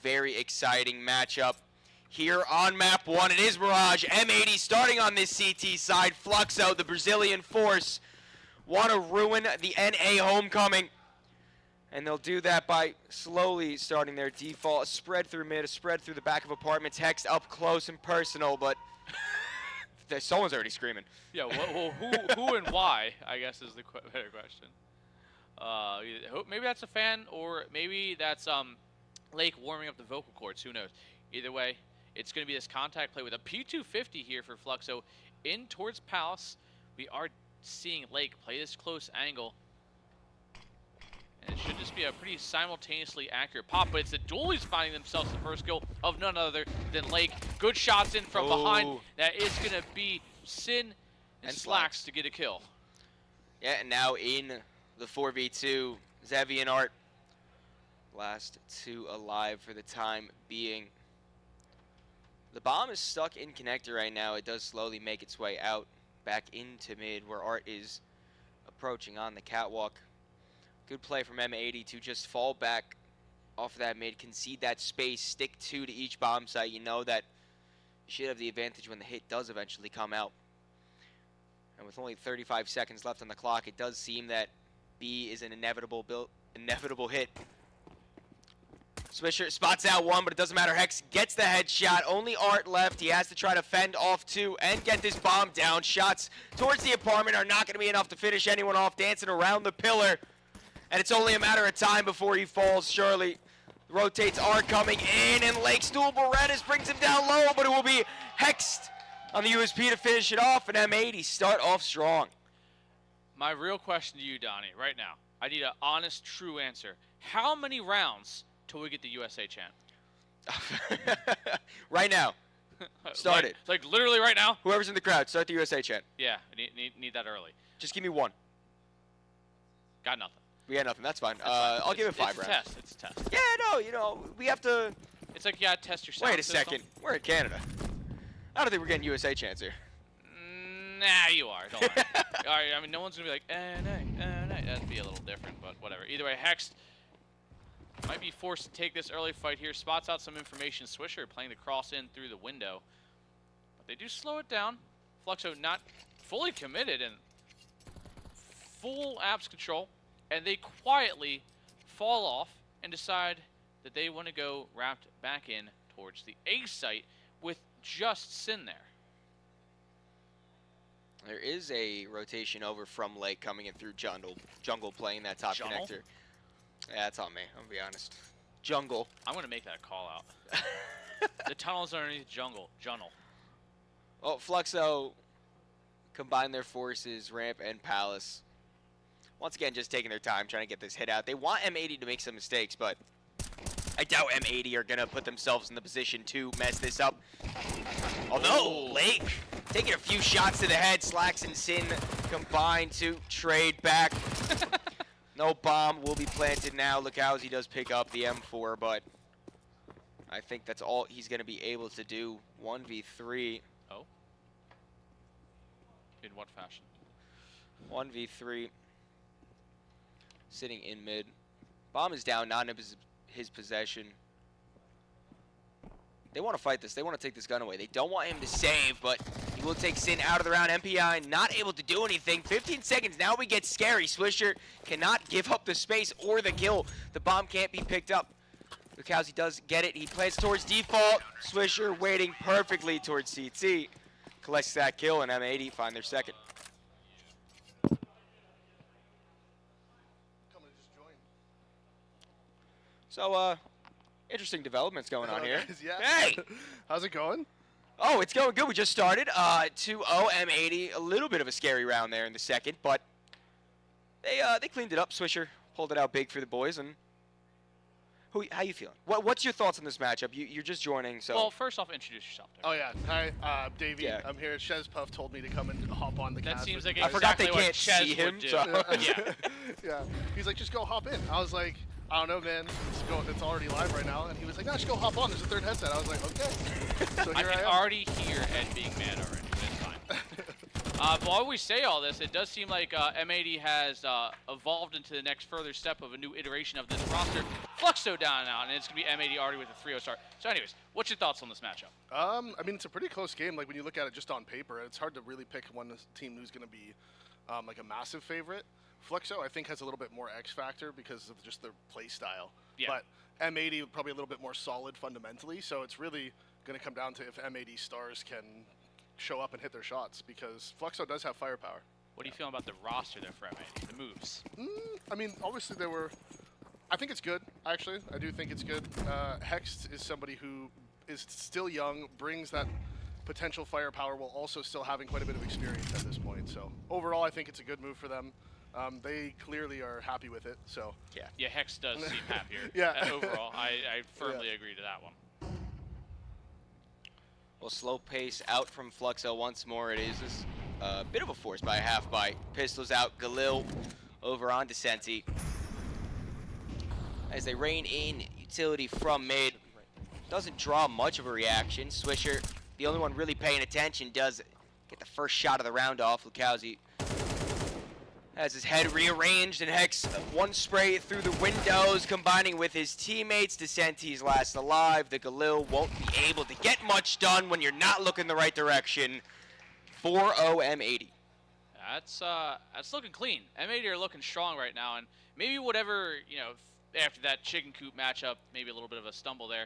very exciting matchup here on map 1. It is Mirage. M80 starting on this CT side. Fluxo, the Brazilian force, want to ruin the NA homecoming. And they'll do that by slowly starting their default. A spread through mid, a spread through the back of apartments. Hex up close and personal, but someone's already screaming. Yeah, well, who and why, I guess, is the better question. Maybe that's a fan, or maybe that's Lake warming up the vocal cords. Who knows? Either way, it's going to be this contact play with a P250 here for Fluxo in towards Palace. We are seeing Lake play this close angle. And it should just be a pretty simultaneously accurate pop, but it's the dualies finding themselves the first kill of none other than Lake. Good shots in from behind. That is going to be Sin and Slacks to get a kill. Yeah, and now in the 4v2, Zevi and Art, last two alive for the time being. The bomb is stuck in connector right now. It does slowly make its way out back into mid, where Art is approaching on the catwalk. Good play from M80 to just fall back off of that mid, concede that space, stick two to each bomb site. You know that you should have the advantage when the hit does eventually come out. And with only 35 seconds left on the clock, it does seem that B is an inevitable hit. Swisher spots out one, but it doesn't matter. Hex gets the headshot. Only Art left. He has to try to fend off two and get this bomb down. Shots towards the apartment are not going to be enough to finish anyone off. Dancing around the pillar. And it's only a matter of time before he falls. Surely rotates Art coming in, and Lake's dual Berettas brings him down low, but it will be Hexed on the USP to finish it off, and M80 start off strong. My real question to you, Donnie, right now, I need an honest, true answer. How many rounds till we get the USA chant? Right now. Start it. Like literally right now? Whoever's in the crowd, start the USA chant. Yeah, need that early. Just give me one. Got nothing. We got nothing. That's fine. I'll give it 5 rounds. It's a test. Yeah, no, you know, we have to. It's like you gotta test your sound Wait a system. second. We're in Canada. I don't think we're getting USA chants here. Nah, you are. Don't worry. All right, I mean, no one's gonna be like, no. That'd be a little different, but whatever. Either way, Hexed might be forced to take this early fight here. Spots out some information. Swisher playing the cross in through the window, but they do slow it down. Fluxo not fully committed and full apps control. And they quietly fall off and decide that they want to go wrapped back in towards the A site with just Sin there. There is a rotation over from Lake coming in through Jungle playing that top connector. Yeah, it's on me, I'm gonna be honest. Jungle. I'm going to make that a call out. The tunnels underneath Jungle. Well, Fluxo combine their forces, Ramp and Palace. Once again, just taking their time, trying to get this hit out. They want M80 to make some mistakes, but I doubt M80 are going to put themselves in the position to mess this up. Although, Lake taking a few shots to the head. Slacks and Sin combine to trade back. No bomb will be planted now. Look how he does pick up the M4, but I think that's all he's going to be able to do. 1v3. Oh. In what fashion? 1v3. Sitting in mid. Bomb is down, not in his possession. They want to fight this. They want to take this gun away. They don't want him to save, but he will take Sin out of the round. MPI not able to do anything. 15 seconds. Now we get scary. Swisher cannot give up the space or the kill. The bomb can't be picked up. Lukowski does get it. He plays towards default. Swisher waiting perfectly towards CT. Collects that kill, and M80 find their second. So, interesting developments going on here. Yeah. Hey! How's it going? Oh, it's going good. We just started. 2-0 M80. A little bit of a scary round there in the second, but they cleaned it up. Swisher pulled it out big for the boys. And how you feeling? What's your thoughts on this matchup? You're just joining, so. Well, first off, introduce yourself. Oh yeah, hi, Davey. Yeah. I'm here. Shez Puff told me to come and hop on the cast. That seems like I forgot exactly they what can't Chez see him. would do. So. Yeah. Yeah. He's like, just go hop in. I was like, I don't know, man. It's already live right now. And he was like, no, just go hop on. There's a third headset. I was like, okay. So here I can am. already hear Ed being mad already. It's fine. While we say all this, it does seem like M80 has evolved into the next further step of a new iteration of this roster. Fluxo down and out, and it's going to be M80 already with a 3-0 start. So anyways, what's your thoughts on this matchup? I mean, it's a pretty close game. Like, when you look at it just on paper, it's hard to really pick one team who's going to be like a massive favorite. Fluxo, I think, has a little bit more X factor because of just their play style. Yeah. But M80 probably a little bit more solid fundamentally, so it's really going to come down to if M80 stars can show up and hit their shots, because Fluxo does have firepower. What are you feeling about the roster there for M80, the moves? I mean, obviously I think it's good, actually. I do think it's good. Hex is somebody who is still young, brings that potential firepower while also still having quite a bit of experience at this point. So overall, I think it's a good move for them. They clearly are happy with it. So yeah, Hex does seem happier. Yeah. Overall, I firmly agree to that one. Well, slow pace out from Fluxo once more. It is this bit of a force by a half bite. Pistols out, Galil over on Descenti. As they rein in utility from mid. Doesn't draw much of a reaction. Swisher, the only one really paying attention, does get the first shot of the round off. Lukowski has his head rearranged, and Hex one spray through the windows, combining with his teammates. Descenti's last alive. The Galil won't be able to get much done when you're not looking the right direction. 4-0 M80. That's looking clean. M80 are looking strong right now, and maybe whatever, you know, after that chicken coop matchup, maybe a little bit of a stumble there.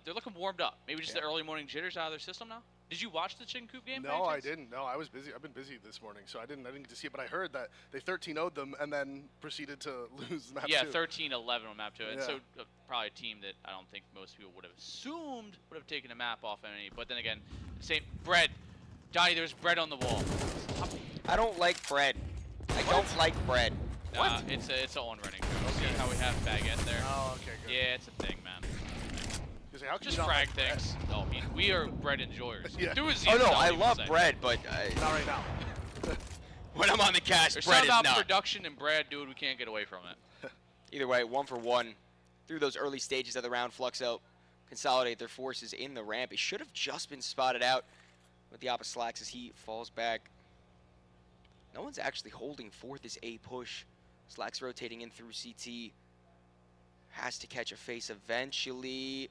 They're looking warmed up. Maybe just the early morning jitters out of their system now. Did you watch the chicken coop game? No, I didn't. No, I was busy. I've been busy this morning, so I didn't get to see it. But I heard that they 13-0'd them and then proceeded to lose map 2. Yeah, 13-11 on map 2. And Yeah. so probably a team that I don't think most people would have assumed would have taken a map off any. But then again, same bread. Donnie, there's bread on the wall. I don't like bread. I don't like bread. It's a on running. See how we have baguette there? Oh, okay, good. Yeah, it's a thing, man. How can Just you not frag like bread? things. No, we are bread enjoyers. Yeah. Enthusiasts, Oh no, I'll I even love say. bread, but Not right now. when I'm on the cast, There's bread something is about not. production and bread, dude. We can't get away from it. Either way, 1 for 1 through those early stages of the round. Fluxo consolidate their forces in the ramp. He should have just been spotted out with the opposite slacks as he falls back. No one's actually holding for this A push. Slacks rotating in through CT. Has to catch a face eventually.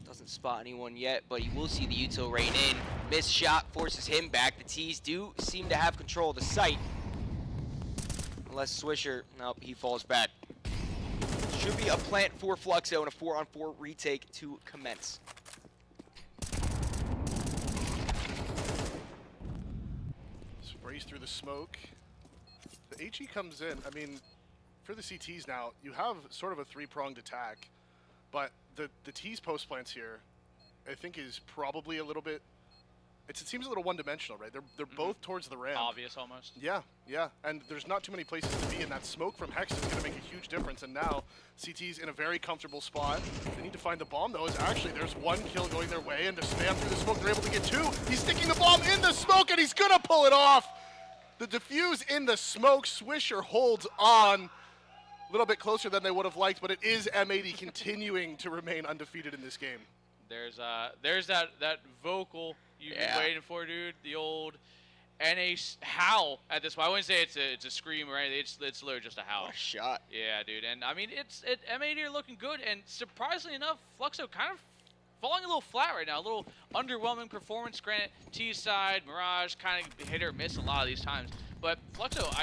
Doesn't spot anyone yet, but he will see the util rain in. Missed shot forces him back. The T's do seem to have control of the site. Unless Swisher, nope, he falls back. Should be a plant for Fluxo and a 4-on-4 retake to commence. Sprays through the smoke. The HE comes in. I mean, for the CTs now, you have sort of a 3-pronged attack, but the T's post plants here, I think, is probably a little bit. It seems a little one-dimensional, right? They're both towards the ramp. Obvious almost. Yeah, and there's not too many places to be, and that smoke from Hex is going to make a huge difference. And now CT's in a very comfortable spot. They need to find the bomb, though. As actually there's 1 kill going their way, and to spam through the smoke, they're able to get 2. He's sticking the bomb in the smoke, and he's going to pull it off. The defuse in the smoke. Swisher holds on. A little bit closer than they would have liked, but it is M80 continuing to remain undefeated in this game. There's that vocal you've been waiting for, dude. The old NA howl at this point. I wouldn't say it's a scream or anything. It's literally just a howl. What a shot. Yeah, dude. And I mean, M80 are looking good, and surprisingly enough, Fluxo kind of falling a little flat right now. A little underwhelming performance. Granted, T side, Mirage kind of hit or miss a lot of these times, but Fluxo,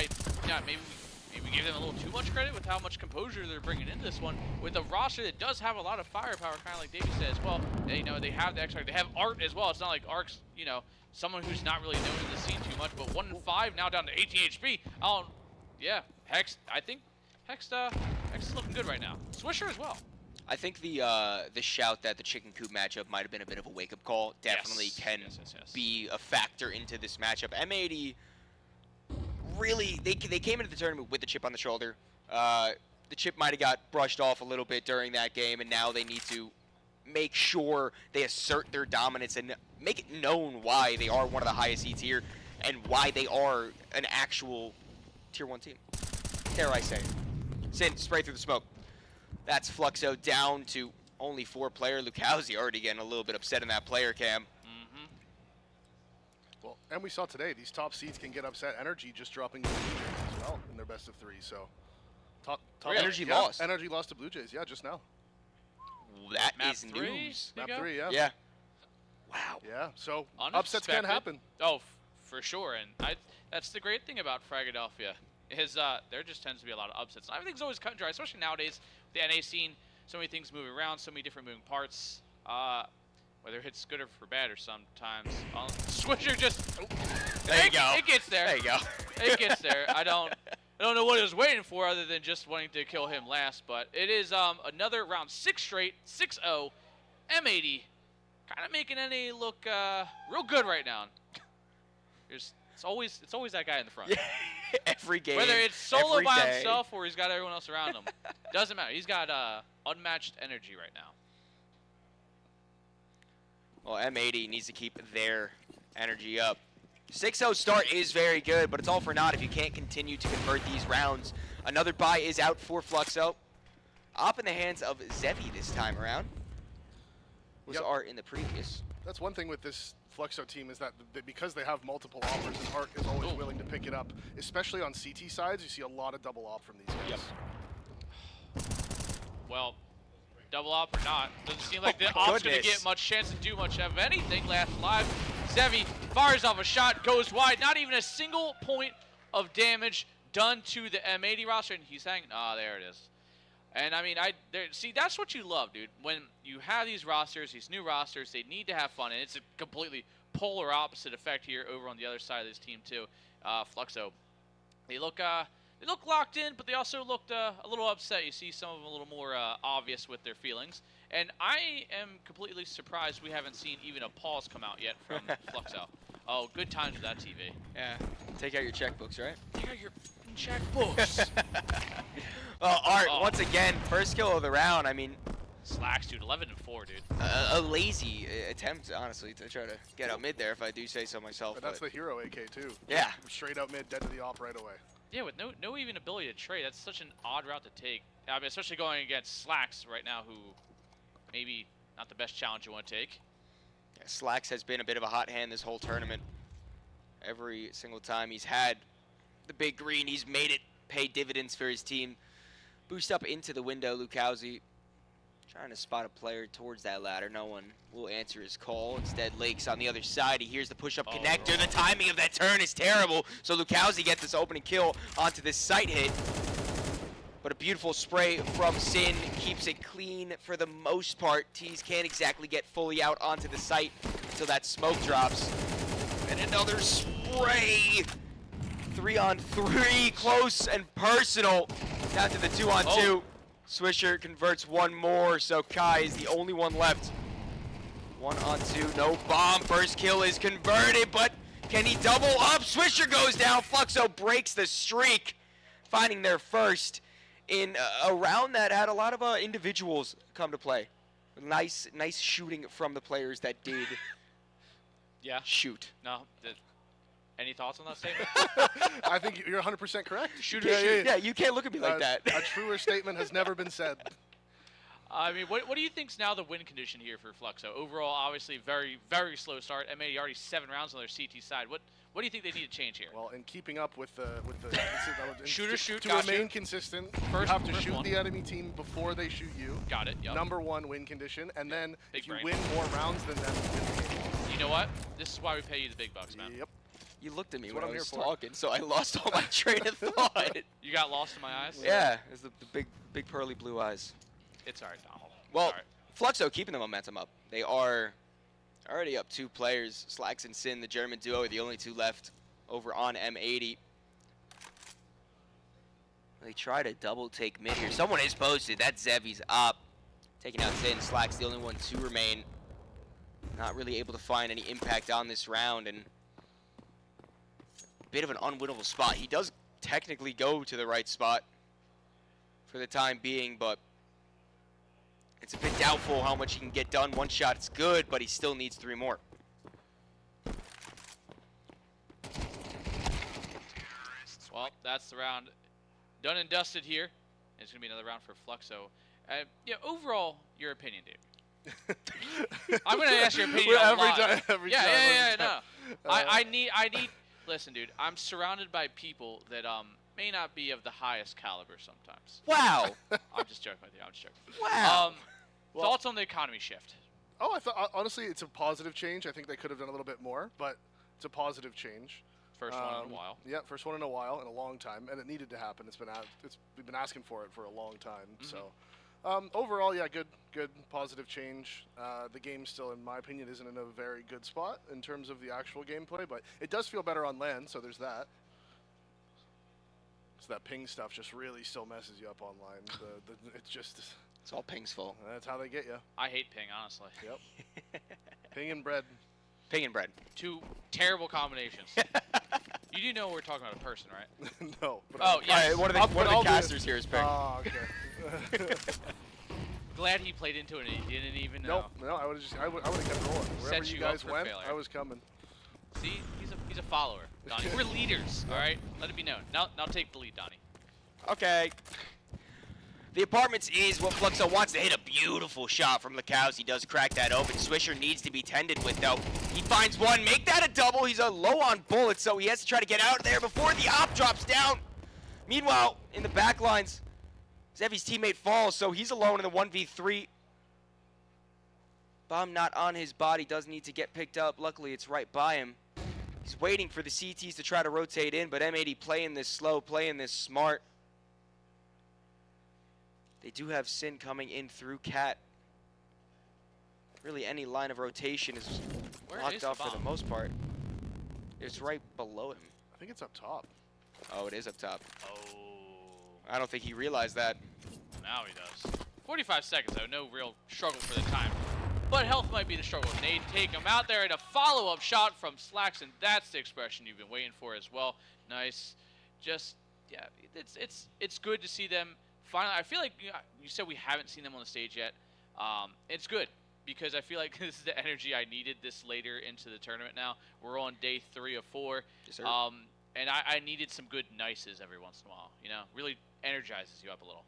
maybe we gave them a little too much credit with how much composure they're bringing into this one with a roster that does have a lot of firepower, kind of like Davey says. Well, they have the X-Factor. They have Art as well. It's not like Art's, someone who's not really known in the scene too much, but 1-5 now down to 18 HP. Yeah, Hex, I think Hex is looking good right now. Swisher as well. I think the shout that the chicken coop matchup might have been a bit of a wake-up call definitely can be a factor into this matchup. M80 really, they came into the tournament with the chip on the shoulder. The chip might have got brushed off a little bit during that game, and now they need to make sure they assert their dominance and make it known why they are one of the highest E tier and why they are an actual tier 1 team. Dare I say. Sin, spray through the smoke. That's Fluxo down to only 4-player. Lukowski already getting a little bit upset in that player cam. Well, and we saw today, these top seeds can get upset. Energy just dropping the as well in their best of 3. So Top Really? Energy yeah, lost. Energy lost to Blue Jays, yeah, just now. That Map is 3? news. There you Map go. 3, yeah. Yeah. Wow. Yeah, so upsets can Unexpected. happen. Oh, for sure. And that's the great thing about Fragadelphia is there just tends to be a lot of upsets. Everything's always cut and dry, especially nowadays with the NA scene. So many things moving around, so many different moving parts. Whether it's good or for bad or sometimes. Swisher just... There you go. It gets there. There you go. It gets there. I don't know what it was waiting for other than just wanting to kill him last, but it is another round 6 straight, 6-0, M80, kind of making NA look real good right now. It's always that guy in the front. Yeah. Every game. Whether it's solo every by day. himself or he's got everyone else around him, doesn't matter. He's got unmatched energy right now. Well, M80 needs to keep their energy up. 6-0 start is very good, but it's all for naught if you can't continue to convert these rounds. Another bye is out for Fluxo. Up in the hands of Zevi this time around. Was Yep. Art in the previous. That's one thing with this Fluxo team is that because they have multiple offers, and Art is always willing to pick it up. Especially on CT sides, you see a lot of double op from these guys. Yep. Well, double op or not, doesn't seem like the Oh my op's going to goodness. get much chance to do much of anything. Last live, Zevi fires off a shot, goes wide. Not even a single point of damage done to the M80 roster, and he's hanging. Ah, there it is. And I mean, see, that's what you love, dude. When you have these rosters, these new rosters, they need to have fun, and it's a completely polar opposite effect here over on the other side of this team too. Fluxo, they look locked in, but they also looked a little upset. You see some of them a little more obvious with their feelings, and I am completely surprised we haven't seen even a pause come out yet from Fluxo. Oh, good times with that TV. Yeah. Take out your checkbooks, right? Take out your checkbooks. Well, Art, Oh. once again, first kill of the round. I mean, Slacks, dude. 11-4, dude. a lazy attempt, honestly, to try to get out mid there, if I do say so myself. But that's the hero AK too. Yeah. Straight out mid, dead to the op right away. Yeah, with no even ability to trade, that's such an odd route to take. I mean, especially going against Slacks right now, who maybe not the best challenge you want to take. Yeah, Slacks has been a bit of a hot hand this whole tournament. Every single time he's had the big green, he's made it pay dividends for his team. Boost up into the window, Lukowski trying to spot a player towards that ladder. No one will answer his call. Instead, Lake's on the other side. He hears the push-up connector. The timing of that turn is terrible. So Lukowski gets this opening kill onto this sight hit. But a beautiful spray from Sin keeps it clean for the most part. Tees can't exactly get fully out onto the site until that smoke drops. And another spray. 3-on-3, close and personal. Down to the 2-on-2. Swisher converts one more, so Kai is the only one left. 1-on-2, no bomb. First kill is converted, but can he double up? Swisher goes down. Fluxo breaks the streak, finding their first in a round that had a lot of individuals come to play. Nice shooting from the players that did Yeah. shoot. No. Any thoughts on that statement? I think you're 100% correct. Shooter Yeah, shoot. Yeah, you can't look at me like that. A truer statement has never been said. I mean, what do you think's now the win condition here for Fluxo? Overall, obviously, very, very slow start. M80 already 7 rounds on their CT side. What do you think they need to change here? Well, in keeping up with the Shooter shoot, to gotcha. remain consistent, First- you have to first shoot one. the enemy team before they shoot you. Got it. Yep. Number 1 win condition, and then Big if you brain. win more rounds than them, you win the game. You know what? This is why we pay you the big bucks, man. Yep. You looked at me That's when what I I'm was here for. talking, so I lost all my train of thought. You got lost in my eyes? Yeah, it's the big pearly blue eyes. It's alright, Donald. Well, It's Fluxo keeping the momentum up. They are already up 2 players. Slacks and Sin, the German duo, are the only 2 left over on M80. They try to double take mid here. Someone is posted. That Zevi's up. Taking out Sin. Slacks the only one to remain. Not really able to find any impact on this round, and a bit of an unwinnable spot. He does technically go to the right spot for the time being, but it's a bit doubtful how much he can get done. One shot, it's good, but he still needs 3 more. Well, that's the round done and dusted here. It's going to be another round for Fluxo. Yeah, overall, your opinion, dude. I'm going to ask your opinion on live. Every Yeah, time. no. I need. Listen, dude. I'm surrounded by people that may not be of the highest caliber sometimes. Wow. I'm just joking with you. I'm just joking. Wow. Well- Thoughts on the economy shift? Oh, I thought honestly it's a positive change. I think they could have done a little bit more, but it's a positive change. First one in a while. Yeah, first one in a while, in a long time, and it needed to happen. We've been asking for it for a long time. So overall, yeah, good positive change. The game still, in my opinion, isn't in a very good spot in terms of the actual gameplay, but it does feel better on land. So there's that. So that ping stuff just really still messes you up online. It's just It's all Ping's fault. that's how they get you. I hate ping, honestly. Yep. Ping and bread. Ping and bread. Two terrible combinations. You do know we're talking about a person, right? No. But Oh, yeah. All right, one of the casters here is Ping. Oh, okay. Glad he played into it and he didn't even know. Nope. No, I would have kept rolling. Wherever Set you you up guys for went, failure. I was coming. See, he's a follower, Donnie. We're leaders, all right? Let it be known. Now take the lead, Donnie. Okay. The apartments is what Fluxo wants to hit a beautiful shot from Lacows. He does crack that open. Swisher needs to be tended with, though. He finds one. Make that a double. He's low on bullets, so he has to try to get out there before the op drops down. Meanwhile, in the back lines, Zevy's teammate falls, so he's alone in the 1v3. Bomb not on his body. Does need to get picked up. Luckily, it's right by him. He's waiting for the CTs to try to rotate in, but M80 playing this slow, playing this smart. They do have Sin coming in through Cat. Really, any line of rotation is blocked off for the most part. It's right below him. I think it's up top. Oh, it is up top. Oh. I don't think he realized that. Now he does. 45 seconds, though. No real struggle for the time. But health might be the struggle. Nade take him out there, and a follow-up shot from Slacks, and that's the expression you've been waiting for as well. Nice. Just, yeah, it's good to see them. Finally, I feel like you said we haven't seen them on the stage yet. It's good because I feel like this is the energy I needed this later into the tournament now. We're on day 3 of 4. Yes, sir. And I needed some good nices every once in a while. You know, really energizes you up a little.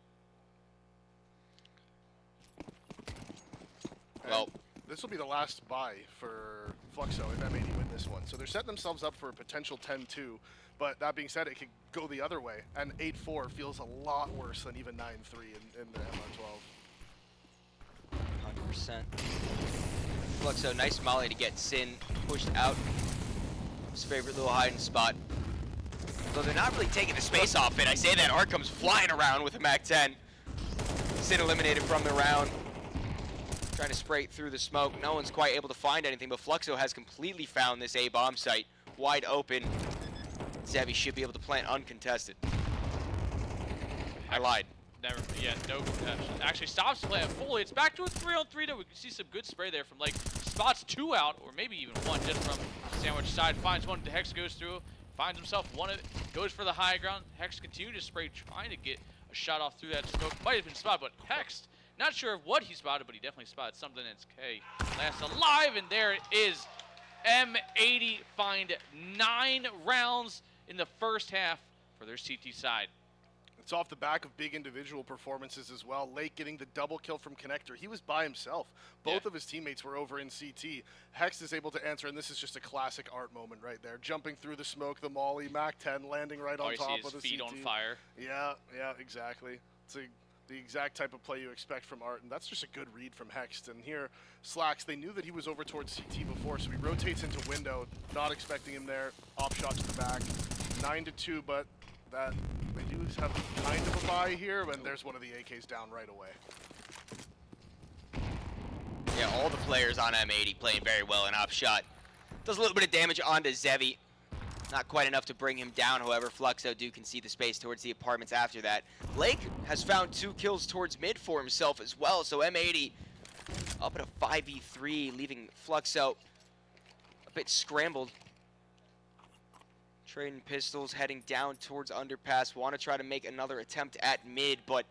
Well, This will be the last buy for Fluxo if M80 win this one. So they're setting themselves up for a potential 10-2. But that being said, it could go the other way. And 8-4 feels a lot worse than even 9-3 in the MR12. 100%. Fluxo, nice molly to get Sin pushed out. His favorite little hiding spot. Though they're not really taking the space off it. I say that Art comes flying around with a MAC-10. Sin eliminated from the round. Trying to spray through the smoke. No one's quite able to find anything, but Fluxo has completely found this A-bomb site. Wide open. Zevy should be able to plant uncontested. I lied. Never, yeah, no contestation. Actually stops playing fully. It's back to a 3-on-3 though. We can see some good spray there from like spots 2 out, or maybe even 1 just from Sandwich side. Finds one, the Hex goes through, finds himself one of it, goes for the high ground. Hex continues to spray, trying to get a shot off through that smoke. Might have been spotted, but Hex, not sure of what he spotted, but he definitely spotted something. It's K last alive, and there it is. M80 find 9 rounds in the first half for their CT side. It's off the back of big individual performances as well. Lake getting the double kill from Connector. He was by himself. Both of his teammates were over in CT. Hex is able to answer, and this is just a classic Art moment right there. Jumping through the smoke, the molly, MAC-10 landing right on top of the feet CT. on fire. Yeah, exactly. It's the exact type of play you expect from Art, and that's just a good read from Hext. And here, Slacks, they knew that he was over towards CT before, so he rotates into window, not expecting him there. Op shot to the back. 9-2, but that they do have kind of a buy here, and there's one of the AKs down right away. Yeah, all the players on M80 playing very well in op shot. Does a little bit of damage onto Zevy. Not quite enough to bring him down, however. Fluxo do concede the space towards the apartments after that. Lake has found 2 kills towards mid for himself as well, so M80 up at a 5v3, leaving Fluxo a bit scrambled. Trading pistols, heading down towards underpass. Want to try to make another attempt at mid, but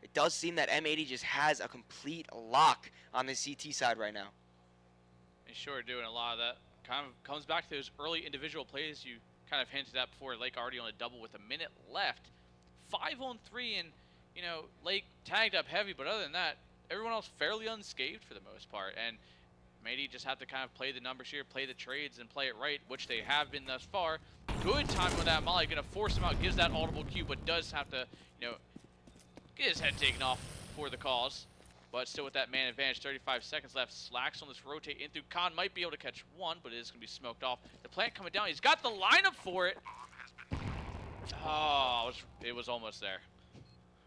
it does seem that M80 just has a complete lock on the CT side right now. He's sure doing a lot of that. Kind of comes back to those early individual plays you kind of hinted at before. Lake already on a double with a minute left. 5-on-3, and, you know, Lake tagged up heavy, but other than that, everyone else fairly unscathed for the most part. And M80 just have to kind of play the numbers here, play the trades, and play it right, which they have been thus far. good time with that Molly. Gonna force him out, gives that audible cue, but does have to, you know, get his head taken off for the cause. But still with that man advantage, 35 seconds left. Slacks on this rotate in through. Khan might be able to catch one, but it is going to be smoked off. The plant coming down. He's got the lineup for it. Oh, it was almost there.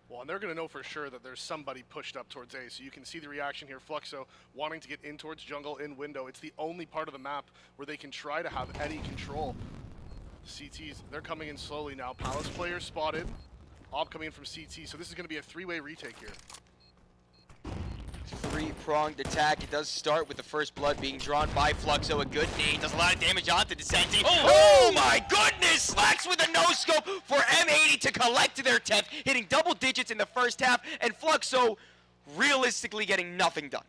Well, and they're going to know for sure that there's somebody pushed up towards A, so you can see the reaction here. Fluxo wanting to get in towards jungle in window. It's the only part of the map where they can try to have any control. CTs, they're coming in slowly now. Palace player spotted. Ob coming in from CT, so this is going to be a three-way retake here. Three-pronged attack. It does start with the first blood being drawn by Fluxo. A good nade. Does a lot of damage onto Descenti. Oh my goodness! Slacks with a no-scope for M80 to collect their 10th, hitting double digits in the first half, and Fluxo realistically getting nothing done.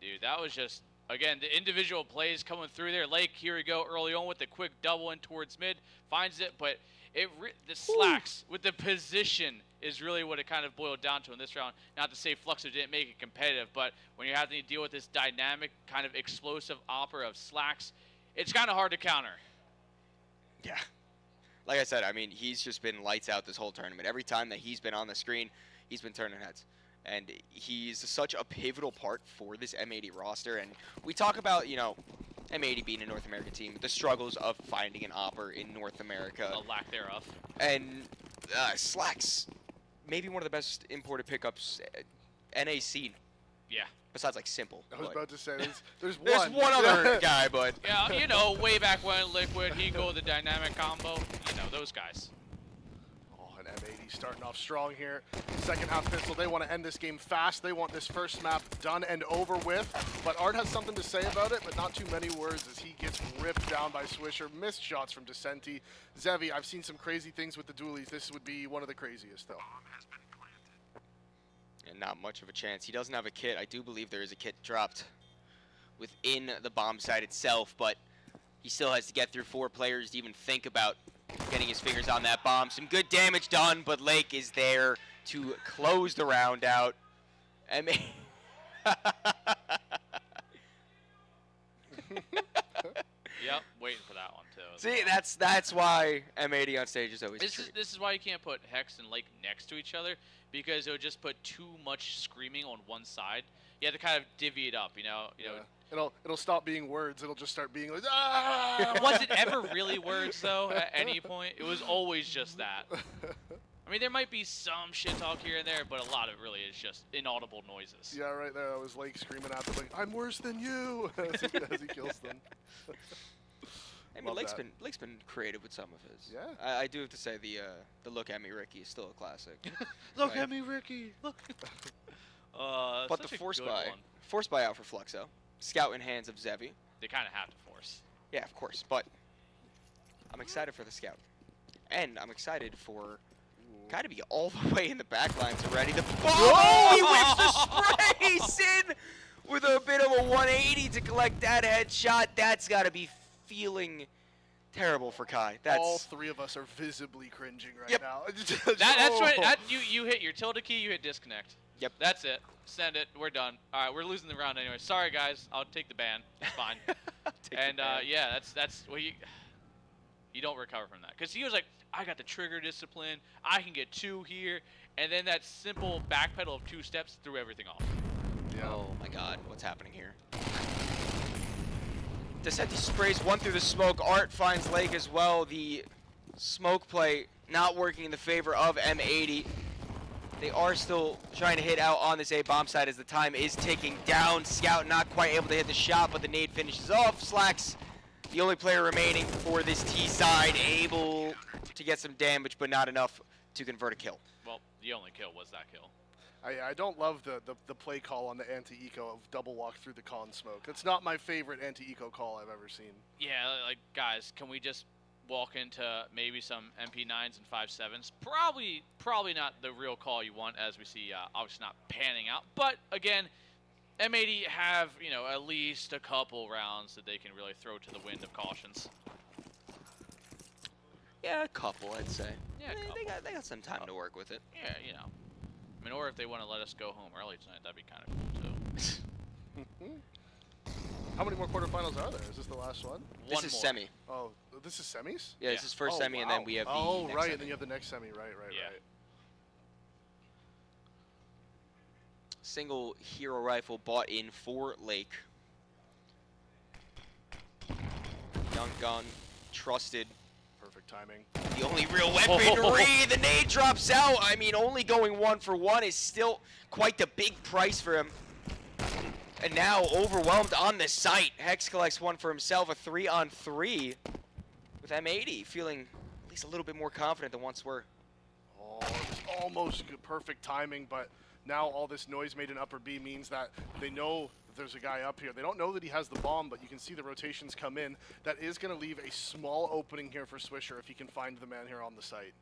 Dude, that was just, again, the individual plays coming through there. Lake, here we go, early on with the quick double in towards mid. Finds it, but the Slacks with the position is really what it kind of boiled down to in this round. Not to say Fluxo didn't make it competitive, but when you're having to deal with this dynamic, kind of explosive opera of Slacks, it's kind of hard to counter. Yeah. Like I said, I mean, he's just been lights out this whole tournament. Every time that he's been on the screen, he's been turning heads. And he's such a pivotal part for this M80 roster. And we talk about, you know, M80 being a North American team, the struggles of finding an opper in North America. A lack thereof. And Slacks, maybe one of the best imported pickups NA seen. Yeah. Besides, like, Simple. I was about to say, there's one. There's one other guy, but... Yeah, you know, way back when Liquid, Hiko, the dynamic combo, you know, those guys. Oh, and M80 starting off strong here. Second half pistol, they want to end this game fast. They want this first map done and over with. But Art has something to say about it, but not too many words as he gets ripped down by Swisher. Missed shots from Descenti. Zevi, I've seen some crazy things with the dualies. This would be one of the craziest, though. And not much of a chance. He doesn't have a kit. I do believe there is a kit dropped within the bomb site itself, but he still has to get through 4 players to even think about getting his fingers on that bomb. Some good damage done, but Lake is there to close the round out. Yep, waiting for that one too. See, that's why M80 on stage is always a treat. This is why you can't put Hex and Lake next to each other, because it would just put too much screaming on one side. You have to kind of divvy it up, you know. It'll stop being words. It'll just start being like, ah! Was it ever really words though? At any point, it was always just that. I mean, there might be some shit talk here and there, but a lot of it really is just inaudible noises. Yeah, right there. That was Lake screaming at them like, "I'm worse than you," as he kills them. I mean, Lake's been creative with some of his. Yeah. I do have to say the Look At Me Ricky is still a classic. Look at me, Ricky. Look. But the force buy out for Fluxo. Scout in hands of Zevi. They kind of have to force. Yeah, of course. But I'm excited for the scout, and I'm excited for gotta be all the way in the back line to ready the. Oh! He whips the sprays in with a bit of a 180 to collect that headshot. That's gotta be feeling terrible for Kai. All 3 of us are visibly cringing right now. That's right. You hit your tilde key. You hit disconnect. Yep. That's it. Send it. We're done. All right, we're losing the round anyway. Sorry, guys. I'll take the ban. It's fine. And yeah, that's well, you don't recover from that, because he was like, I got the trigger discipline. I can get 2 here, and then that simple backpedal of 2 steps threw everything off. Yeah. Oh my God, what's happening here? Descenti sprays 1 through the smoke. Art finds Lake as well. The smoke play not working in the favor of M80. They are still trying to hit out on this A bomb side as the time is ticking down. Scout not quite able to hit the shot, but the nade finishes off. Slacks, the only player remaining for this T side, able to get some damage, but not enough to convert a kill. Well, the only kill was that kill. I don't love the play call on the anti-eco of double walk through the con smoke. That's not my favorite anti-eco call I've ever seen. Yeah, like, guys, can we just walk into maybe some MP9s and 5.7s? Probably not the real call you want, as we see obviously not panning out. But again, M80 have, you know, at least a couple rounds that they can really throw to the wind of cautions. Yeah, a couple, I'd say. Yeah, they got some time to work with it. Yeah, you know. I mean, or if they want to let us go home early tonight, that'd be kind of cool too. How many more quarterfinals are there? Is this the last one? This One is more. semi. Oh, this is semis? Yeah, this is first Oh, semi, and wow. then we have the Oh, next right, semi. and then you have the next semi. Right. Yeah. Single hero rifle bought in for Lake. Young gun, trusted. Perfect timing. The only real weaponry. The nade drops out. I mean, only going 1 for 1 is still quite the big price for him. And now overwhelmed on the site. Hex collects 1 for himself, a 3-on-3 with M80, feeling at least a little bit more confident than once were. Oh, it's almost perfect timing, but now all this noise made in upper B means that they know that there's a guy up here. They don't know that he has the bomb, but you can see the rotations come in. That is going to leave a small opening here for Swisher if he can find the man here on the site.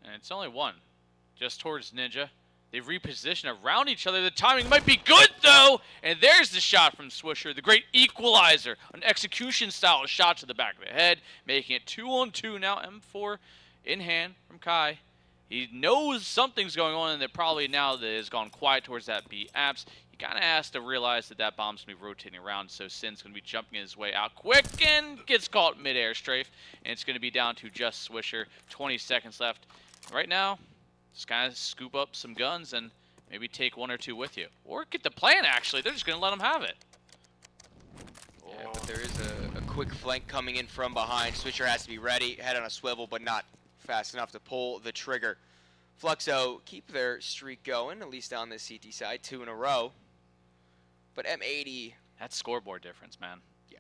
And it's only one, just towards Ninja. They reposition around each other. The timing might be good, though. And there's the shot from Swisher, the great equalizer. An execution-style shot to the back of the head, making it 2-on-2 now. M4 in hand from Kai. He knows something's going on, and that probably now that has gone quiet towards that B apps. He kind of has to realize that that bomb's going to be rotating around, so Sin's going to be jumping his way out quick and gets caught mid-air strafe. And it's going to be down to just Swisher. 20 seconds left. Right now, just kind of scoop up some guns and maybe take 1 or 2 with you. Or get the plan, actually. They're just going to let him have it. Yeah, but there is a quick flank coming in from behind. Swisher has to be ready, head on a swivel, but not fast enough to pull the trigger. Fluxo keep their streak going, at least on the CT side, 2 in a row. But M80, That's scoreboard difference, man. yeah.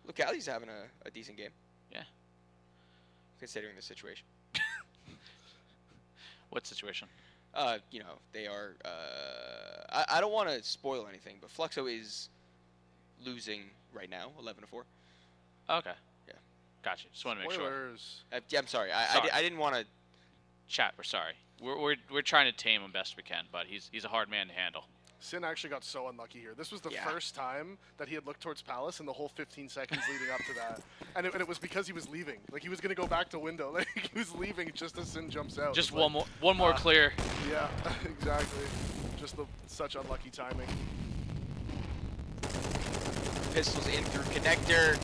Look, Ali's having a decent game. Yeah. Considering the situation. What situation? You know, they are, I don't want to spoil anything, but Fluxo is losing right now, 11-4. Okay. Yeah. Gotcha. Just want to make sure. Spoilers. Yeah, I'm sorry. Sorry. I didn't want to. Chat, we're sorry. We're trying to tame him best we can, but he's a hard man to handle. Sin actually got so unlucky here. This was the Yeah. first time that he had looked towards Palace in the whole 15 seconds leading up to that. And it was because he was leaving. Like, he was going to go back to window. Like, he was leaving just as Sin jumps out. Just It's one like, more clear. Yeah, exactly. Just such unlucky timing. Pistols in through connector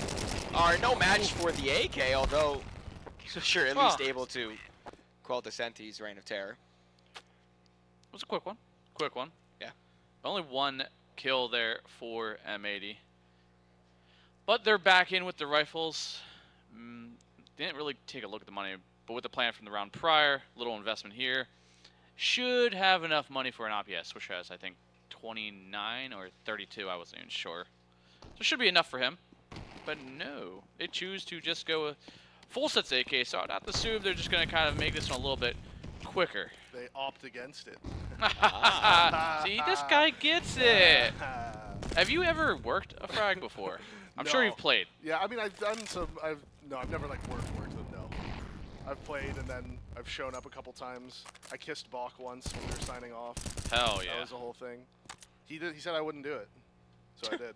are no match for the AK, although sure at least able to quell the Senti's reign of terror. It was a quick one. Quick one. Yeah. Only 1 kill there for M80. But they're back in with the rifles. Didn't really take a look at the money, but with the plan from the round prior, little investment here. Should have enough money for an OPS, which has, I think, 29 or 32. I wasn't even sure. So it should be enough for him. But no, they choose to just go with full sets AK, so I'd have to assume they're just going to kind of make this one a little bit quicker. They opt against it. See, this guy gets it. Have you ever worked a frag before? I'm sure No. you've played. Yeah, I mean, I've done some. I've never like worked them. No, I've played and then I've shown up a couple times. I kissed Bach once when we were signing off. Hell That yeah. was the whole thing. He said I wouldn't do it, so I did.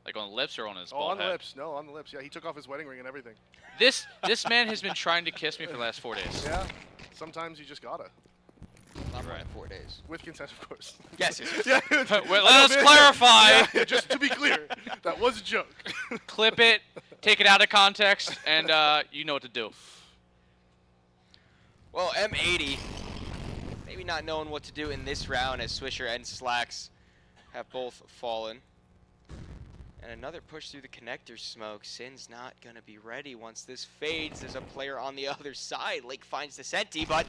Like on the lips or on his Oh, bald on the head? lips. No, on the lips. Yeah, he took off his wedding ring and everything. This man has been trying to kiss me for the last 4 days. Yeah. Sometimes you just gotta. Not more than 4 days. With consent, of course. Yes. Yeah. Wait, let us clarify. Yeah, just to be clear, that was a joke. Clip it, take it out of context, and you know what to do. Well, M80, maybe not knowing what to do in this round as Swisher and Slacks have both fallen. And another push through the connector smoke. Sin's not going to be ready once this fades. There's a player on the other side. Lake finds the Senti, but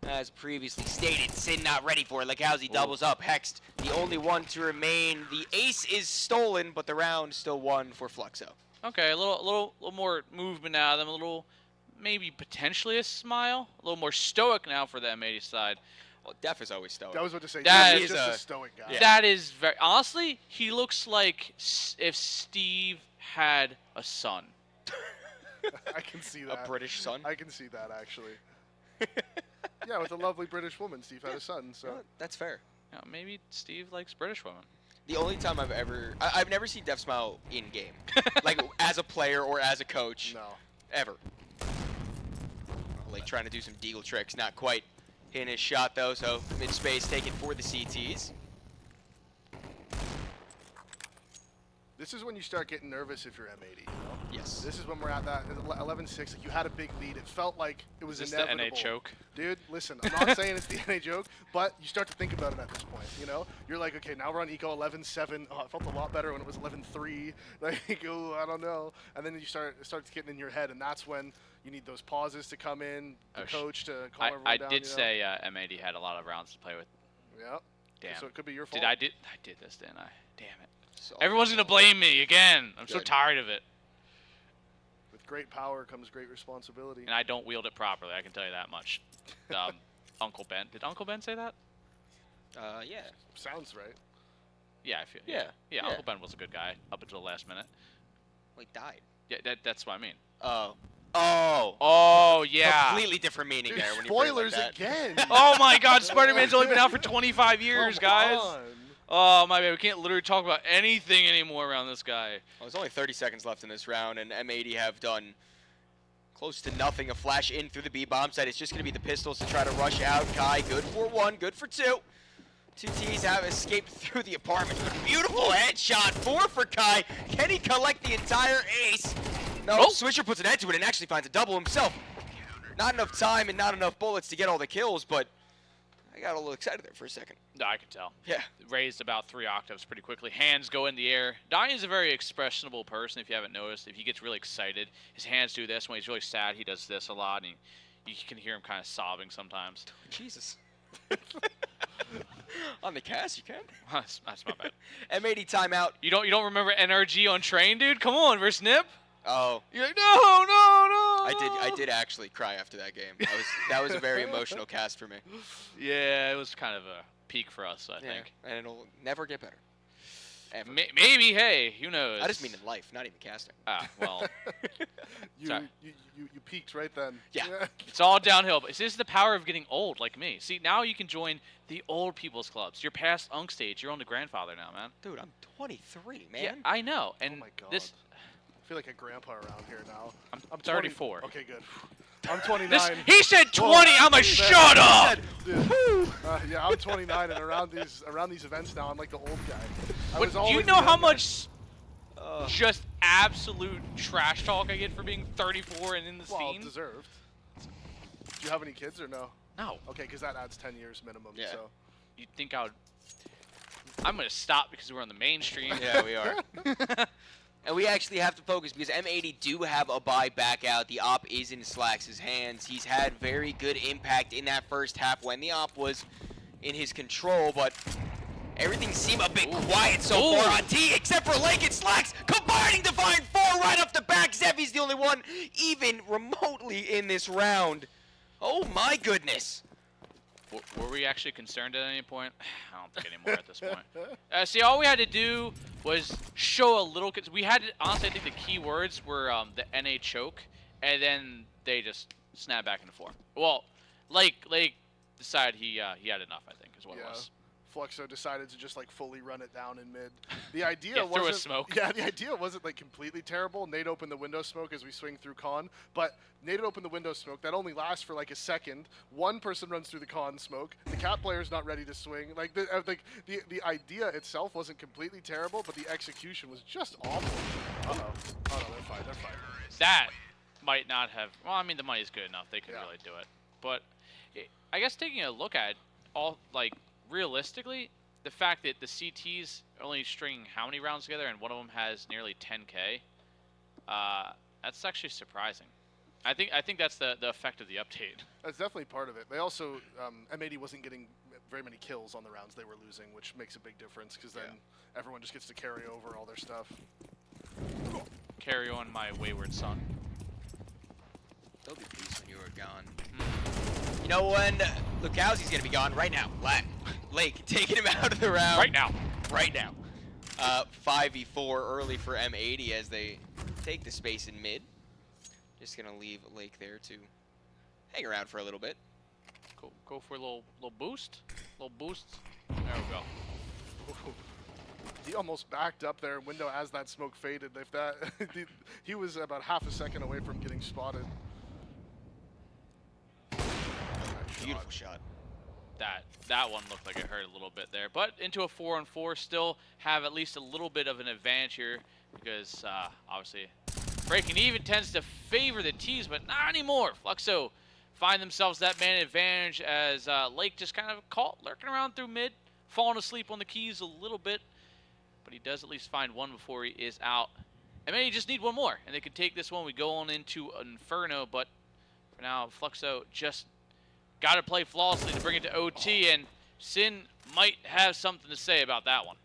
as previously stated, Sin not ready for it. Lakowski doubles up. Hexed, the only one to remain. The ace is stolen, but the round still won for Fluxo. Okay, a little more movement out of them. A little, maybe potentially a smile. A little more stoic now for the M80 side. Well, Def is always stoic. I was about to say, That he's is just a- a stoic guy. Yeah. That is very honestly. He looks like if Steve had a son. I can see that. A British son. I can see that, actually. Yeah, with a lovely British woman, Steve had a son, so. Well, that's fair. You know, maybe Steve likes British women. The only time I've never seen Def smile in game, like as a player or as a coach, No. ever. Like trying to do some deagle tricks, not quite hitting his shot though. So mid space taken for the CTs. This is when you start getting nervous if you're M80. You know? Yes. This is when we're at that 11-6. Like you had a big lead. It felt like it was Is this inevitable. the NA choke? Dude, listen. I'm not saying it's the NA joke, but you start to think about it at this point. You know, you're like, okay, now we're on eco 11-7. Oh, it felt a lot better when it was 11-3. Like, oh, I don't know. And then it starts getting in your head, and that's when you need those pauses to come in, the coach to calm everyone down. I did say M80 had a lot of rounds to play with. Yeah. Damn. So it could be your fault. I did this, didn't I? Damn it. So Everyone's gonna blame me again. I'm so tired of it. With great power comes great responsibility. And I don't wield it properly. I can tell you that much. Uncle Ben. Did Uncle Ben say that? Yeah. Sounds right. Yeah, I feel. Yeah. Yeah. Uncle Ben was a good guy up until the last minute. Well, he died. Yeah, that's what I mean. Oh. Oh, yeah. Completely different meaning Dude, there. When spoilers you put it like that. again. Oh my God, Spider-Man's only been out for 25 years, Come guys. on. Oh my man, we can't literally talk about anything anymore around this guy. Well, there's only 30 seconds left in this round, and M80 have done close to nothing. A flash in through the B-bomb site. It's just going to be the pistols to try to rush out. Kai, good for one, good for two. Two Ts have escaped through the apartment. Beautiful headshot. Four for Kai. Can he collect the entire ace? No, Oh. Swisher puts an end to it and actually finds a double himself. Not enough time and not enough bullets to get all the kills, but I got a little excited there for a second. No, I can tell. Yeah. Raised about 3 octaves pretty quickly. Hands go in the air. Donnie is a very expressionable person, if you haven't noticed. If he gets really excited, his hands do this. When he's really sad, he does this a lot, and you can hear him kind of sobbing sometimes. Jesus. On the cast, you can. That's my bad. M80 timeout. You don't remember NRG on train, dude? Come on, versus Nip. Oh. You're like, no. I did actually cry after that game. That was a very emotional cast for me. Yeah, it was kind of a peak for us, I think. And it'll never get better. Ever. Maybe, hey, who knows? I just mean in life, not even casting. Ah, well, Sorry. You peaked right then. Yeah. it's all downhill. But this is the power of getting old, like me. See, now you can join the old people's clubs. You're past Unk stage. You're on the grandfather now, man. Dude, I'm 23, man. Yeah, I know. And Oh my God. this, I feel like a grandpa around here now. I'm 34. Okay, good. I'm 29. This, he said 20. Well, I'm like, he said- shut up. Dude, yeah, I'm 29, and around these events now, I'm like the old guy. I was But do always you the know young how guy. much just absolute trash talk I get for being 34 and in the Well, scene? deserved. Do you have any kids or no? No. Okay, because that adds 10 years minimum. Yeah. So. You'd think I would. I'm going to stop because we're on the mainstream. Yeah, we are. And we actually have to focus because M80 do have a buy back out. The op is in Slax's hands. He's had very good impact in that first half when the op was in his control, but everything seemed a bit quiet so far on T, except for Lake and Slacks combining to find 4 right off the back. Zeffy's the only one even remotely in this round. Oh my goodness. Were we actually concerned at any point? I don't think anymore at this point. See, all we had to do was show a little. Cause we had, honestly, I think the key words were the NA choke, and then they just snapped back into 4. Well, Lake decided he had enough, I think, is what it was. Fluxo decided to just like fully run it down in mid. The idea Yeah, wasn't through a smoke. Yeah, the idea wasn't like completely terrible. Nate opened the window smoke as we swing through con, but Nate opened the window smoke. That only lasts for like a second. One person runs through the con smoke. The cat player's not ready to swing. Like the idea itself wasn't completely terrible, but the execution was just awful. Oh no, they're fine. They're fine. That might not have. Well, I mean, the money's good enough; they can Yeah. really do it. But I guess taking a look at all, like, realistically, the fact that the CTs are only stringing how many rounds together, and one of them has nearly 10K, that's actually surprising. I think that's the effect of the update. That's definitely part of it. They also M80 wasn't getting very many kills on the rounds they were losing, which makes a big difference because then everyone just gets to carry over all their stuff. Carry on, my wayward son. They'll be pleased when you are gone. You know when Lukowski's gonna be gone? Right now. Lake taking him out of the round. Right now. Right now. 5v4 early for M80 as they take the space in mid. Just gonna leave Lake there to hang around for a little bit. Go for a little boost. Little boost. There we go. He almost backed up there window as that smoke faded. If that, he was about half a second away from getting spotted. Beautiful shot. that one looked like it hurt a little bit there. But into a 4-on-4, still have at least a little bit of an advantage here because obviously breaking even tends to favor the T's, but not anymore. Fluxo find themselves that man advantage as Lake just kind of caught lurking around through mid, falling asleep on the keys a little bit, but he does at least find one before he is out. And maybe just need one more, and they can take this one. We go on into Inferno, but for now, Fluxo just got to play flawlessly to bring it to OT, and Sin might have something to say about that one.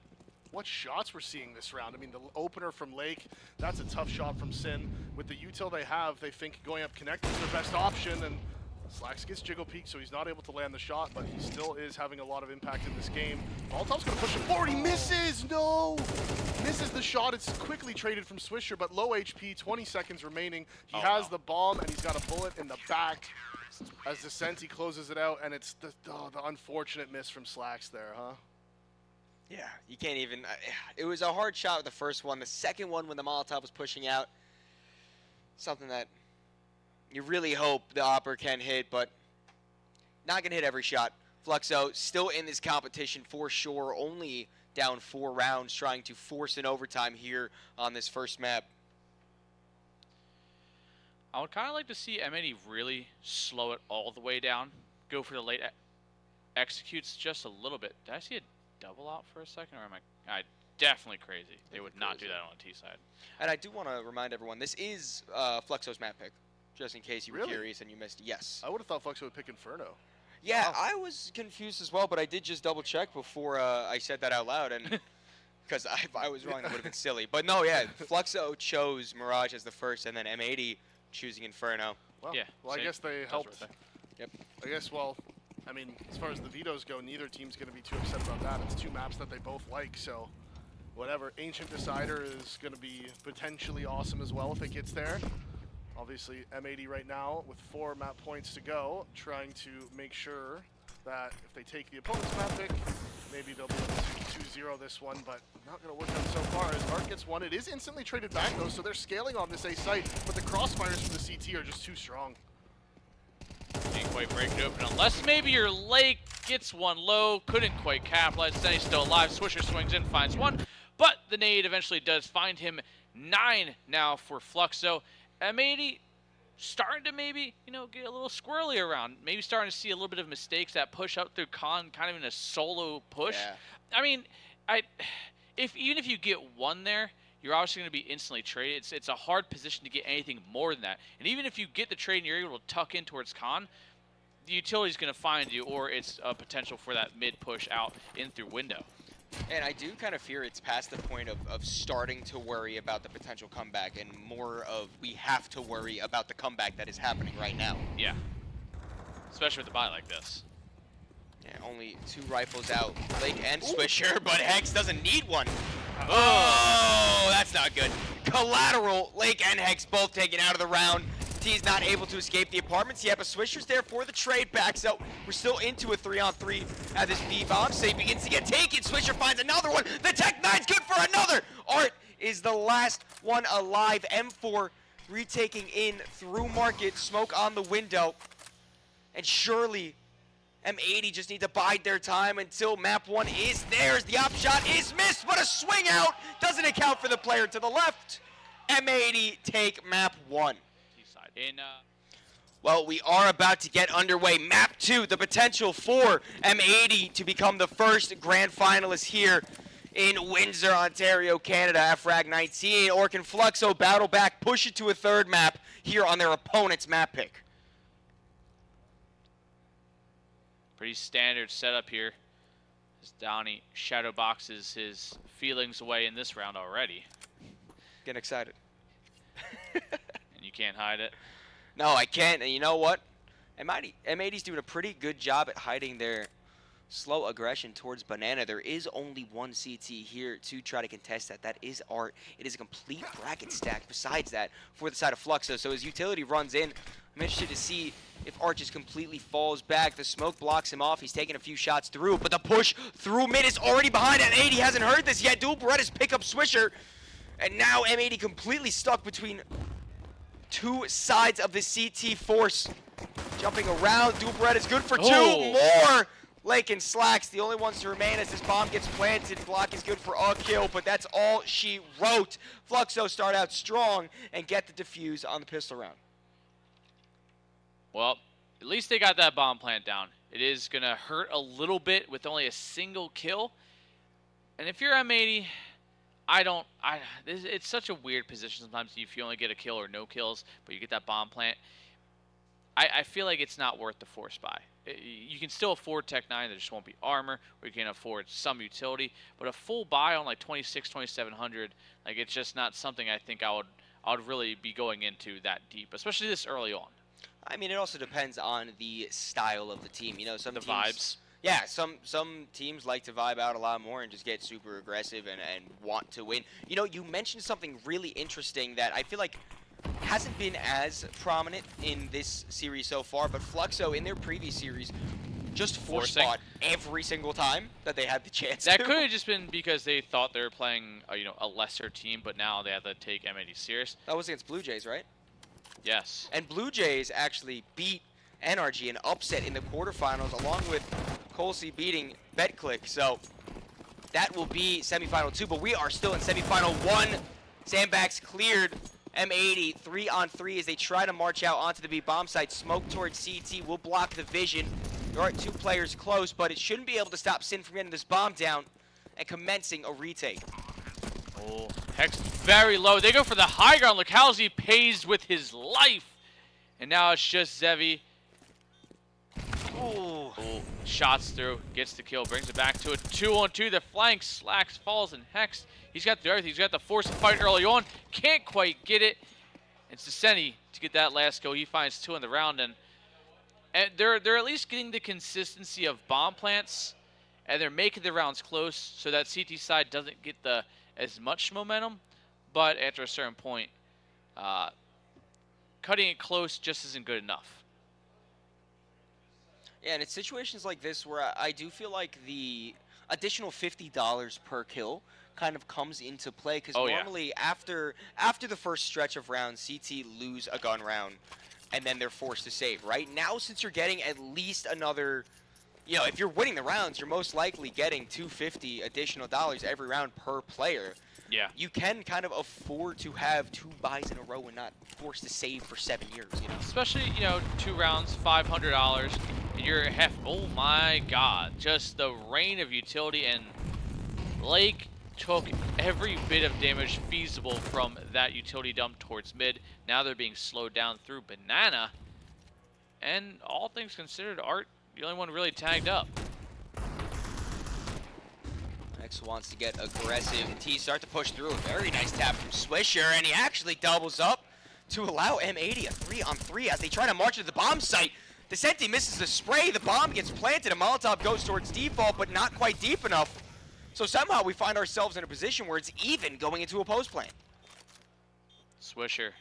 What shots we're seeing this round. I mean, the opener from Lake, that's a tough shot from Sin. With the util they have, they think going up connect is their best option, and Slacks gets Jiggle Peek, so he's not able to land the shot, but he still is having a lot of impact in this game. Molotov's going to push him forward. He misses! No! Misses the shot. It's quickly traded from Swisher, but low HP, 20 seconds remaining. He has the bomb, and he's got a bullet in the back. As Descenti closes it out, and it's the unfortunate miss from Slacks there, huh? Yeah, you can't even. It was a hard shot with the first one. The second one, when the Molotov was pushing out, something that you really hope the Opper can hit, but not going to hit every shot. Fluxo still in this competition for sure, only down 4 rounds, trying to force an overtime here on this first map. I would kind of like to see M80 really slow it all the way down, go for the late executes just a little bit. Did I see a double out for a second, or am I definitely crazy? They would not do that on the T side. And I do want to remind everyone, this is Fluxo's map pick, just in case you were curious and you missed. Yes. I would have thought Fluxo would pick Inferno. Yeah, I was confused as well, but I did just double check before I said that out loud, and because if I was wrong, that would have been silly. But no, yeah, Fluxo chose Mirage as the first, and then M80 choosing Inferno. Well, yeah. Well, I guess they helped. Right. Yep. I guess, well, I mean, as far as the vetoes go, neither team's going to be too upset about that. It's 2 maps that they both like, so whatever. Ancient Decider is going to be potentially awesome as well if it gets there. Obviously, M80 right now with 4 map points to go, trying to make sure that if they take the opponent's map pick, maybe they'll be able to 2-0 this one, but not going to work out so far as Art gets one. It is instantly traded back, though, so they're scaling on this A site, but the crossfires from the CT are just too strong. Can't quite break it open unless maybe your Lake gets one low, couldn't quite capitalize, then he's still alive. Swisher swings in, finds one, but the nade eventually does find him. 9 now for Fluxo. M80 starting to maybe, get a little squirrely around. Maybe starting to see a little bit of mistakes that push up through Khan kind of in a solo push. Yeah. I mean, even if you get one there, you're obviously going to be instantly traded. It's a hard position to get anything more than that. And even if you get the trade and you're able to tuck in towards Khan, the utility's going to find you, or it's a potential for that mid push out in through window. And I do kind of fear it's past the point of starting to worry about the potential comeback and more of we have to worry about the comeback that is happening right now. Yeah. Especially with a buy like this. Yeah, only 2 rifles out. Lake and Swisher, but Hex doesn't need one. Oh, that's not good. Collateral, Lake and Hex both taken out of the round. T's not able to escape the apartments yet, but Swisher's there for the trade back, so we're still into a 3-on-3 at this B-bomb. So he begins to get taken. Swisher finds another one. The Tech 9's good for another. Art is the last one alive. M4 retaking in through market. Smoke on the window. And surely M80 just need to bide their time until map 1 is theirs. The op shot is missed, but a swing out doesn't account for the player to the left. M80 take map 1. Well, we are about to get underway. Map 2, the potential for M80 to become the first grand finalist here in Windsor, Ontario, Canada at Frag 19. Or can Fluxo battle back, push it to a 3rd map here on their opponent's map pick? Pretty standard setup here. As Downey shadow boxes his feelings away in this round already. Getting excited. And you can't hide it. No, I can't. And you know what? M80's doing a pretty good job at hiding their slow aggression towards Banana. There is only one CT here to try to contest that. That is Art. It is a complete bracket stack besides that for the side of Fluxo. So his utility runs in. I'm interested to see if Art just completely falls back. The smoke blocks him off. He's taking a few shots through, but the push through mid is already behind. M80 hasn't heard this yet. Dual Berettas pick up Swisher. And now M80 completely stuck between 2 sides of the CT force. Jumping around. Dual Berettas is good for 2 more. Lake and Slacks, the only ones to remain as this bomb gets planted. Block is good for a kill, but that's all she wrote. Fluxo start out strong and get the defuse on the pistol round. Well, at least they got that bomb plant down. It is going to hurt a little bit with only a single kill. And if you're M80, it's such a weird position sometimes if you only get a kill or no kills, but you get that bomb plant. I feel like it's not worth the force buy. You can still afford Tech 9, there just won't be armor, or you can afford some utility, but a full buy on like 2700, like it's just not something I think I would really be going into that deep, especially this early on. I mean, it also depends on the style of the team. You know, some teams, vibes. Yeah, some teams like to vibe out a lot more and just get super aggressive and want to win. You know, you mentioned something really interesting that I feel like hasn't been as prominent in this series so far, but Fluxo in their previous series just force spot every single time that they had the chance. That could have just been because they thought they were playing a lesser team, but now they have to take M80 serious. That was against Blue Jays, right? Yes. And Blue Jays actually beat NRG an upset in the quarterfinals, along with Colsey beating BetClick. So that will be semifinal 2, but we are still in semifinal 1. Sandbags cleared. M80 3-on-3 as they try to march out onto the B bomb site. Smoke towards CT will block the vision. There are 2 players close, but it shouldn't be able to stop Sin from getting this bomb down and commencing a retake. Oh, Hex very low. They go for the high ground. Look how he pays with his life. And now it's just Zevi. Oh, shots through, gets the kill, brings it back to a 2-on-2. The flank, Slacks falls, and Hex, he's got the earth, he's got the force to fight early on, can't quite get it. It's Descenti to get that last kill. He finds 2 in the round, and they're at least getting the consistency of bomb plants, and they're making the rounds close so that CT side doesn't get as much momentum. But after a certain point, cutting it close just isn't good enough. Yeah, and it's situations like this where I do feel like the additional $50 per kill kind of comes into play, because normally after the first stretch of rounds, CT lose a gun round, and then they're forced to save. Right now, since you're getting at least another, if you're winning the rounds, you're most likely getting $250 additional dollars every round per player. Yeah. You can kind of afford to have 2 buys in a row and not forced to save for 7 years, Especially, 2 rounds, $500, and you're oh my god, just the rain of utility, and Lake took every bit of damage feasible from that utility dump towards mid. Now they're being slowed down through Banana, and all things considered, Art, the only one really tagged up. X wants to get aggressive. T start to push through. A very nice tap from Swisher, and he actually doubles up to allow M80 a 3-on-3 as they try to march to the bomb site. Descenti misses the spray. The bomb gets planted. A Molotov goes towards default, but not quite deep enough. So somehow we find ourselves in a position where it's even going into a post plant. Swisher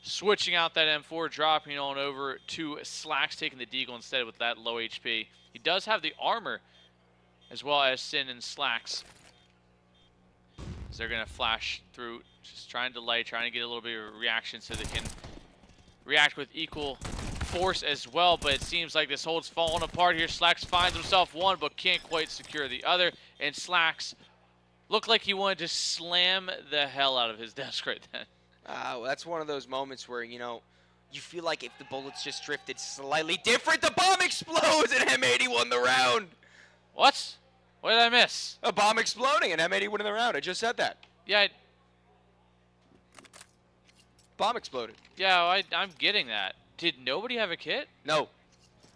switching out that M4, dropping on over to Slacks, taking the deagle instead with that low HP. He does have the armor, as well as Sin and Slacks. So they're going to flash through, just trying to delay, trying to get a little bit of reaction so they can react with equal force as well. But it seems like this hold's falling apart here. Slacks finds himself one, but can't quite secure the other. And Slacks looked like he wanted to slam the hell out of his desk right then. Well, that's one of those moments where, you feel like if the bullets just drifted slightly different, the bomb explodes and M80 won the round. What? What did I miss? A bomb exploding and M80 winning the round. I just said that. Yeah. Bomb exploded. Yeah, I'm getting that. Did nobody have a kit? No.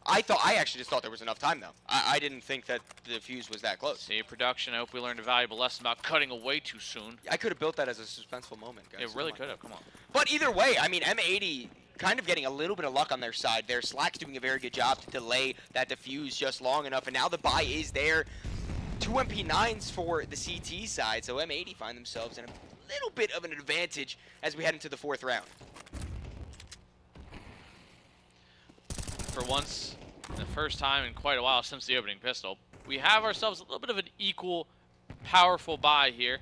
I actually just thought there was enough time, though. I didn't think that the fuse was that close. See, production, I hope we learned a valuable lesson about cutting away too soon. I could have built that as a suspenseful moment, guys. It really could have, come on. But either way, I mean, M80 kind of getting a little bit of luck on their side there. Slack's doing a very good job to delay that defuse just long enough, and now the buy is there. 2 MP9s for the CT side, so M80 find themselves in a little bit of an advantage as we head into the 4th round. For once, the first time in quite a while since the opening pistol, we have ourselves a little bit of an equal, powerful buy here.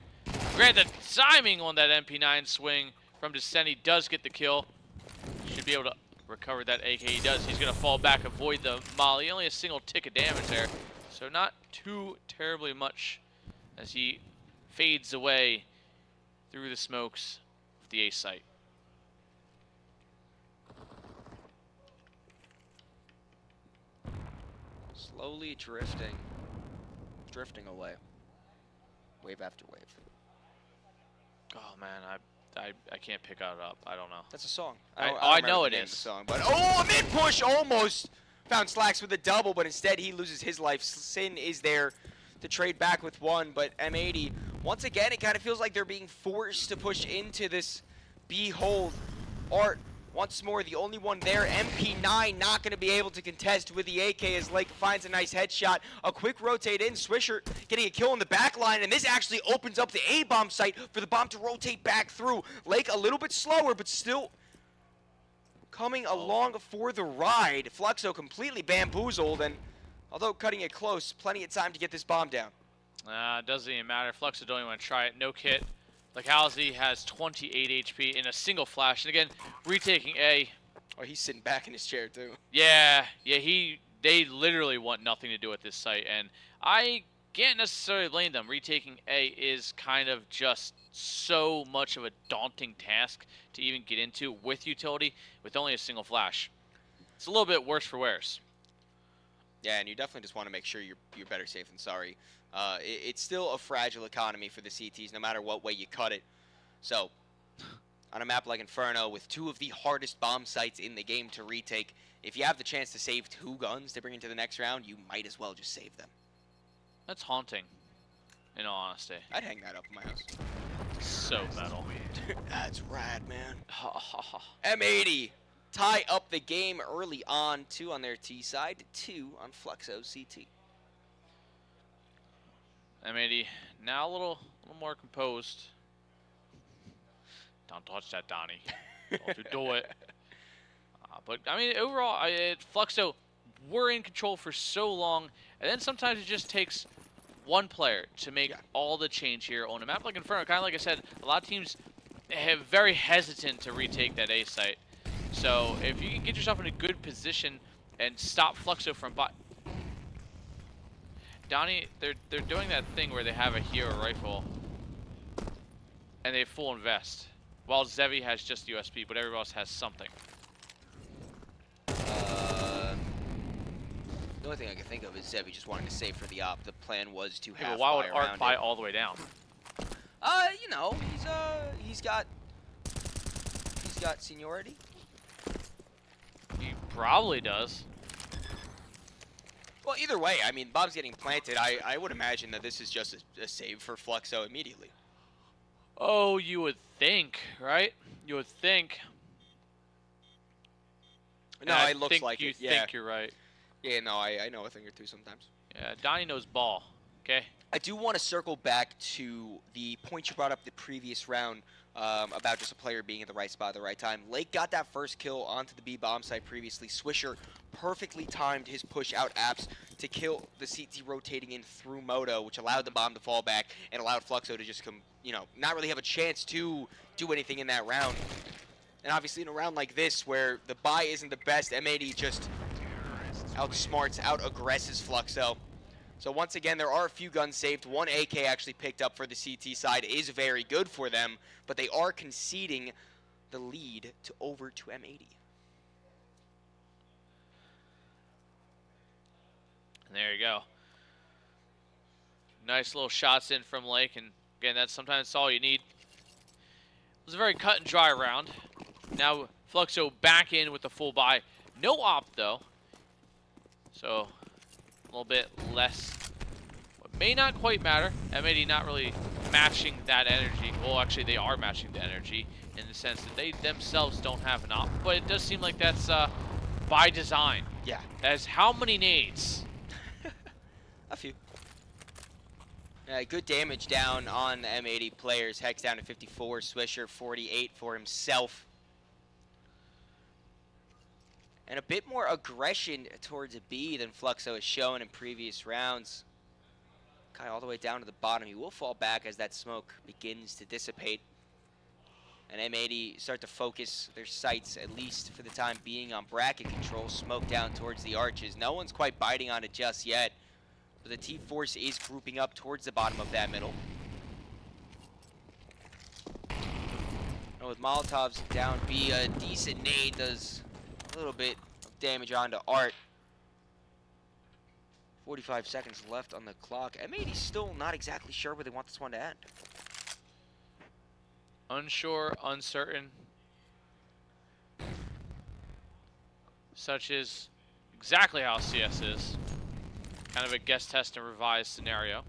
Granted, timing on that MP9 swing from Descenti does get the kill. Should be able to recovered that AK. He does. He's going to fall back, avoid the molly. Only a single tick of damage there. So not too terribly much as he fades away through the smokes of the A site. Slowly drifting away. Wave after wave. Oh man, I can't pick it up. I don't know. That's a song. I don't know remember it the name of is. the song, but a mid push almost found Slacks with a double, but instead he loses his life. Sin is there to trade back with one, but M80 once again it kind of feels like they're being forced to push into this Behold Art. Once more, the only one there, MP9, not going to be able to contest with the AK as Lake finds a nice headshot. A quick rotate in, Swisher getting a kill in the back line, and this actually opens up the A-bomb site for the bomb to rotate back through. Lake a little bit slower, but still coming along for the ride. Fluxo completely bamboozled, and although cutting it close, plenty of time to get this bomb down. Doesn't even matter. Fluxo don't even want to try it. No kit. Like Halsey has 28 HP in a single flash, and again, retaking A. Oh, he's sitting back in his chair too. Yeah, they literally want nothing to do with this site, and I can't necessarily blame them. Retaking A is kind of just so much of a daunting task to even get into with utility with only a single flash. It's a little bit worse for wears. Yeah, and you definitely just want to make sure you're better safe than sorry. It's still a fragile economy for the CTs, no matter what way you cut it. So, on a map like Inferno, with two of the hardest bomb sites in the game to retake, if you have the chance to save 2 guns to bring into the next round, you might as well just save them. That's haunting, in all honesty. I'd hang that up in my house. So metal. That's rad, man. M80 tie up the game early on, 2 on their T side, 2 on Fluxo CT. M80 now a little more composed. Don't touch that, Donnie. Don't you do it. But I mean, overall, Fluxo were in control for so long, and then sometimes it just takes one player to make all the change here on a map like Inferno. Kind of like I said, a lot of teams have very hesitant to retake that A site. So if you can get yourself in a good position and stop Fluxo from Donnie, they're doing that thing where they have a hero rifle and they full invest, while Zevi has just USP, but everyone else has something. The only thing I can think of is Zevi just wanting to save for the op. The plan was to have. But why would Art buy all the way down? You know, he's got seniority. He probably does. Well, either way, I mean, Bob's getting planted. I would imagine that this is just a save for Fluxo immediately. Oh, you would think, right? You would think. No, it looks like it. You think you're right. Yeah, no, I know a thing or two sometimes. Yeah, Donnie knows ball. Okay. I do want to circle back to the point you brought up the previous round about just a player being in the right spot at the right time. Lake got that first kill onto the B bomb site previously. Swisher perfectly timed his push out apps to kill the CT rotating in through Moto, which allowed the bomb to fall back and allowed Fluxo to just not really have a chance to do anything in that round. And obviously in a round like this where the buy isn't the best, M80 just outsmarts, out-aggresses Fluxo. So once again, there are a few guns saved. One AK actually picked up for the CT side is very good for them, but they are conceding the lead over to M80. And there you go. Nice little shots in from Lake, and again, that's sometimes all you need. It was a very cut and dry round. Now Fluxo back in with the full buy. No op though. So a little bit less. What may not quite matter. M80 not really matching that energy. Well, actually they are matching the energy in the sense that they themselves don't have an op. But it does seem like that's by design. Yeah. As how many nades? A few. Good damage down on the M80 players. Hex down to 54. Swisher 48 for himself. And a bit more aggression towards a B than Fluxo has shown in previous rounds. Kind of all the way down to the bottom. He will fall back as that smoke begins to dissipate. And M80 start to focus their sights, at least for the time being, on bracket control. Smoke down towards the arches. No one's quite biting on it just yet, but the T-Force is grouping up towards the bottom of that middle. And with Molotovs down B, a decent nade does a little bit of damage onto Art. 45 seconds left on the clock. M80's still not exactly sure where they want this one to end. Unsure, uncertain. Such is exactly how CS is. Kind of a guess, test, and revise scenario.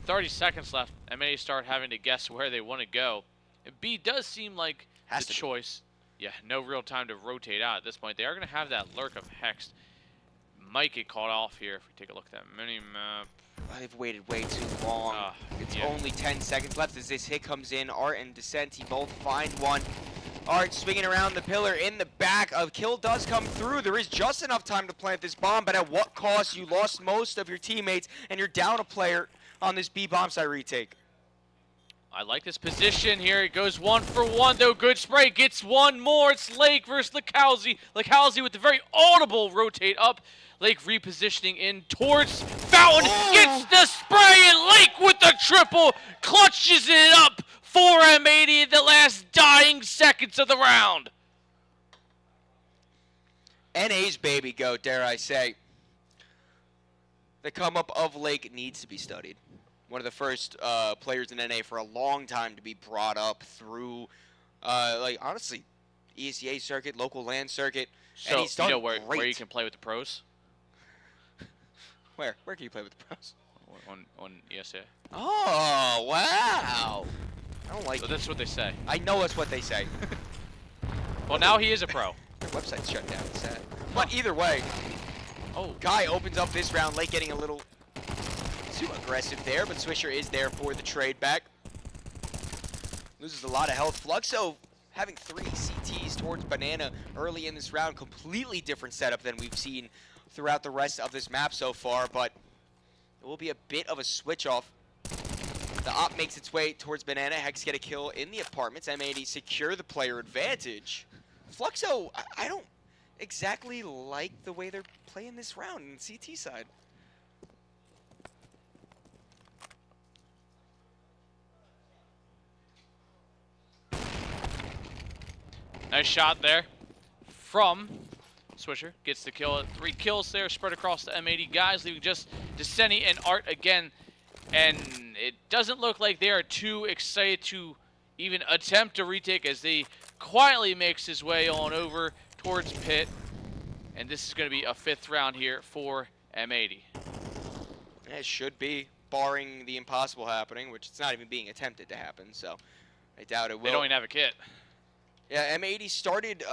30 seconds left. M80 start having to guess where they want to go. And B does seem like the choice. Yeah, no real time to rotate out at this point. They are going to have that lurk of Hex. Might get caught off here if we take a look at that mini-map. They've waited way too long. It's only 10 seconds left as this hit comes in. Art and Descenti both find one. Art swinging around the pillar in the back. A kill does come through. There is just enough time to plant this bomb, but at what cost? You lost most of your teammates, and you're down a player on this B bomb site retake. I like this position here. It goes 1 for 1, though. Good spray. Gets one more. It's Lake versus Lakowski. Lakowski with the very audible rotate up. Lake repositioning in towards Fountain. Gets the spray, and Lake with the triple. Clutches it up for M80 in the last dying seconds of the round. NA's baby goat, dare I say. The come up of Lake needs to be studied. One of the first players in NA for a long time to be brought up through, like, honestly, ESEA circuit, local land circuit. So, and he's done you know where you can play with the pros? Where? Where can you play with the pros? On ESEA. Oh, wow. I don't like So that's what they say. I know it's what they say. Well, now he is a pro. Their website's shut down, it's sad. But either way, Guy opens up this round. Late getting a little too aggressive there, but Swisher is there for the trade back. Loses a lot of health. Fluxo having 3 CTs towards Banana early in this round. Completely different setup than we've seen throughout the rest of this map so far, but it will be a bit of a switch off. The op makes its way towards Banana. Hex get a kill in the apartments. M80 secure the player advantage. Fluxo, I don't exactly like the way they're playing this round in CT side. Nice shot there from Swisher. Gets the kill. 3 kills there spread across the M80 guys, leaving just Descenti and Art again. And it doesn't look like they are too excited to even attempt to retake as they quietly makes his way on over towards Pit. And this is going to be a 5th round here for M80. It should be, barring the impossible happening, which it's not even being attempted to happen, so I doubt it will. They don't even have a kit. Yeah, M80 started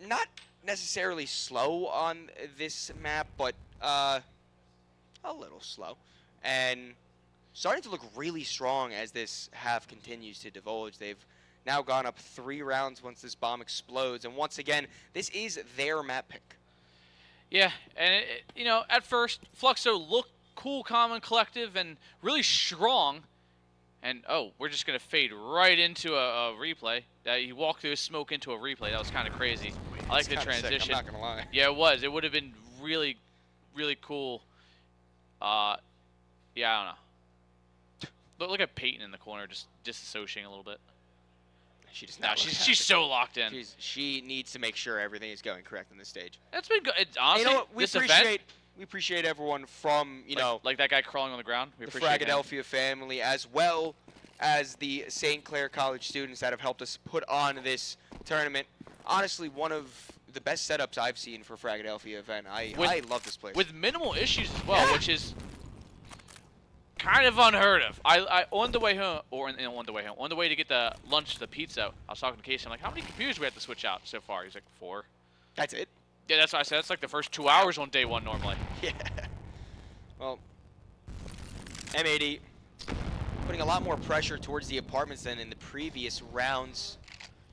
not necessarily slow on this map, but a little slow. And starting to look really strong as this half continues to divulge. They've now gone up 3 rounds once this bomb explodes. And once again, this is their map pick. Yeah, and you know, at first, Fluxo looked cool, calm, and collective, and really strong. And, oh, we're just going to fade right into a replay. He walked through his smoke into a replay. That was kind of crazy. I like the transition. Sick, I'm not going to lie. Yeah, it was. It would have been really, really cool. Yeah, I don't know. Look at Peyton in the corner, just disassociating a little bit. She does not. She's so locked in. She needs to make sure everything is going correct on this stage. That's been good. Honestly, you know what? We appreciate everyone from, you know, like that guy crawling on the ground. We the appreciate Fragadelphia family, as well as the St. Clair College students that have helped us put on this tournament. Honestly, one of the best setups I've seen for Fragadelphia event. I love this place. With minimal issues as well, which is kind of unheard of. I on the way home, on the way to get the lunch, the pizza, I was talking to Casey. I'm like, how many computers do we have to switch out so far? He's like, 4. That's it? Yeah, that's what I said. That's like the first 2 hours on day 1 normally. Yeah. Well, M80 putting a lot more pressure towards the apartments than in the previous rounds.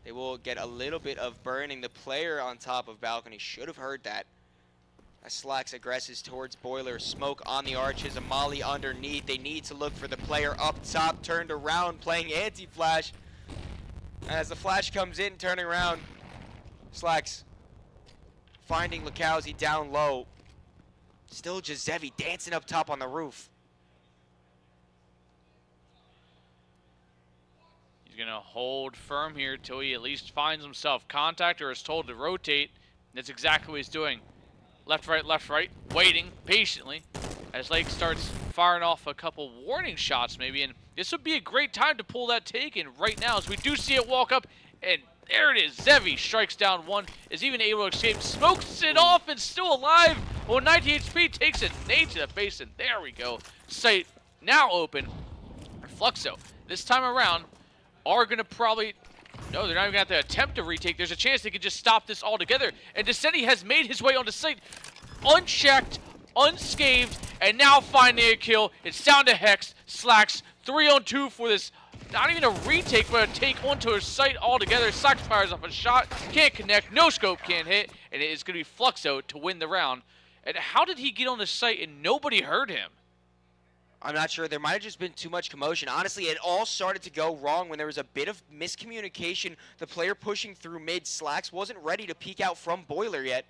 They will get a little bit of burning. The player on top of balcony should have heard that. As Slacks aggresses towards Boiler. Smoke on the arches. A molly underneath. They need to look for the player up top. Turned around, playing anti-flash. As the flash comes in, turning around, Slacks finding Lukowski down low. Still just Zevi dancing up top on the roof. He's going to hold firm here till he at least finds himself contact or is told to rotate. That's exactly what he's doing. Left, right, waiting patiently as Lake starts firing off a couple warning shots maybe. And this would be a great time to pull that take in right now as we do see it walk up. And there it is. Zevi strikes down one, is even able to escape, smokes it off, and still alive. Well, 90 HP takes a nade to the face, and there we go. Sight now open. Fluxo, this time around, are going to probably... No, they're not even going to have to attempt to retake. There's a chance they could just stop this altogether. And Descendi has made his way onto site, unchecked, unscathed, and now finding a kill. It's down to Hex. Slacks 3-on-2 for this. Not even a retake, but a take onto her site altogether. Slacks fires off a shot, can't connect, no scope can't hit, and it is going to be Fluxo to win the round. And how did he get on the site and nobody heard him? I'm not sure. There might have just been too much commotion. Honestly, it all started to go wrong when there was a bit of miscommunication. The player pushing through mid, Slacks wasn't ready to peek out from Boiler yet.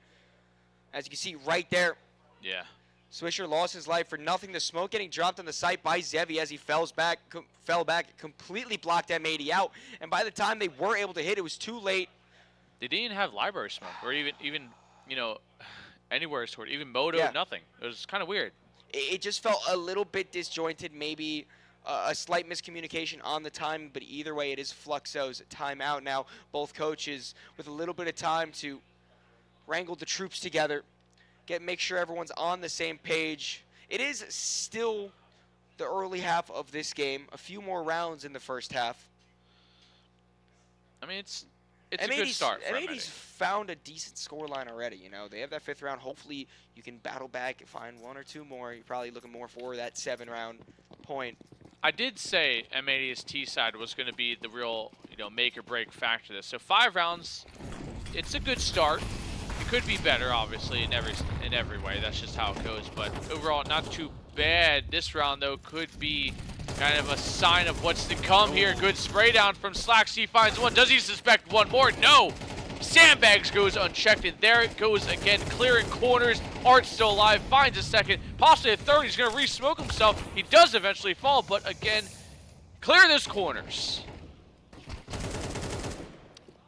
As you can see right there. Yeah. Swisher lost his life for nothing. The smoke getting dropped on the site by Zevi as he fell back, completely blocked M80 out. And by the time they were able to hit, it was too late. They didn't have library smoke or even you know, anywhere sort. Even Moto, Yeah. nothing. It was kind of weird. It just felt a little bit disjointed, maybe a slight miscommunication on the time, but either way, it is Fluxo's timeout now. Both coaches with a little bit of time to wrangle the troops together, make sure everyone's on the same page. It is still the early half of this game. A few more rounds in the first half. I mean, it's a good start for M80's found a decent scoreline already. You know, they have that 5th round. Hopefully, you can battle back and find 1 or 2 more. You're probably looking more for that 7-round point. I did say M80's T side was going to be the real, make or break factor of this. So 5 rounds, it's a good start. It could be better, obviously, in every way. That's just how it goes. But overall, not too bad. This round, though, could be kind of a sign of what's to come here. Good spray down from Slacks. He finds one. Does he suspect one more? No. Sandbags goes unchecked, and there it goes again, clearing corners. Art's still alive, finds a second, possibly a third. He's going to re-smoke himself. He does eventually fall, but again, clear those corners.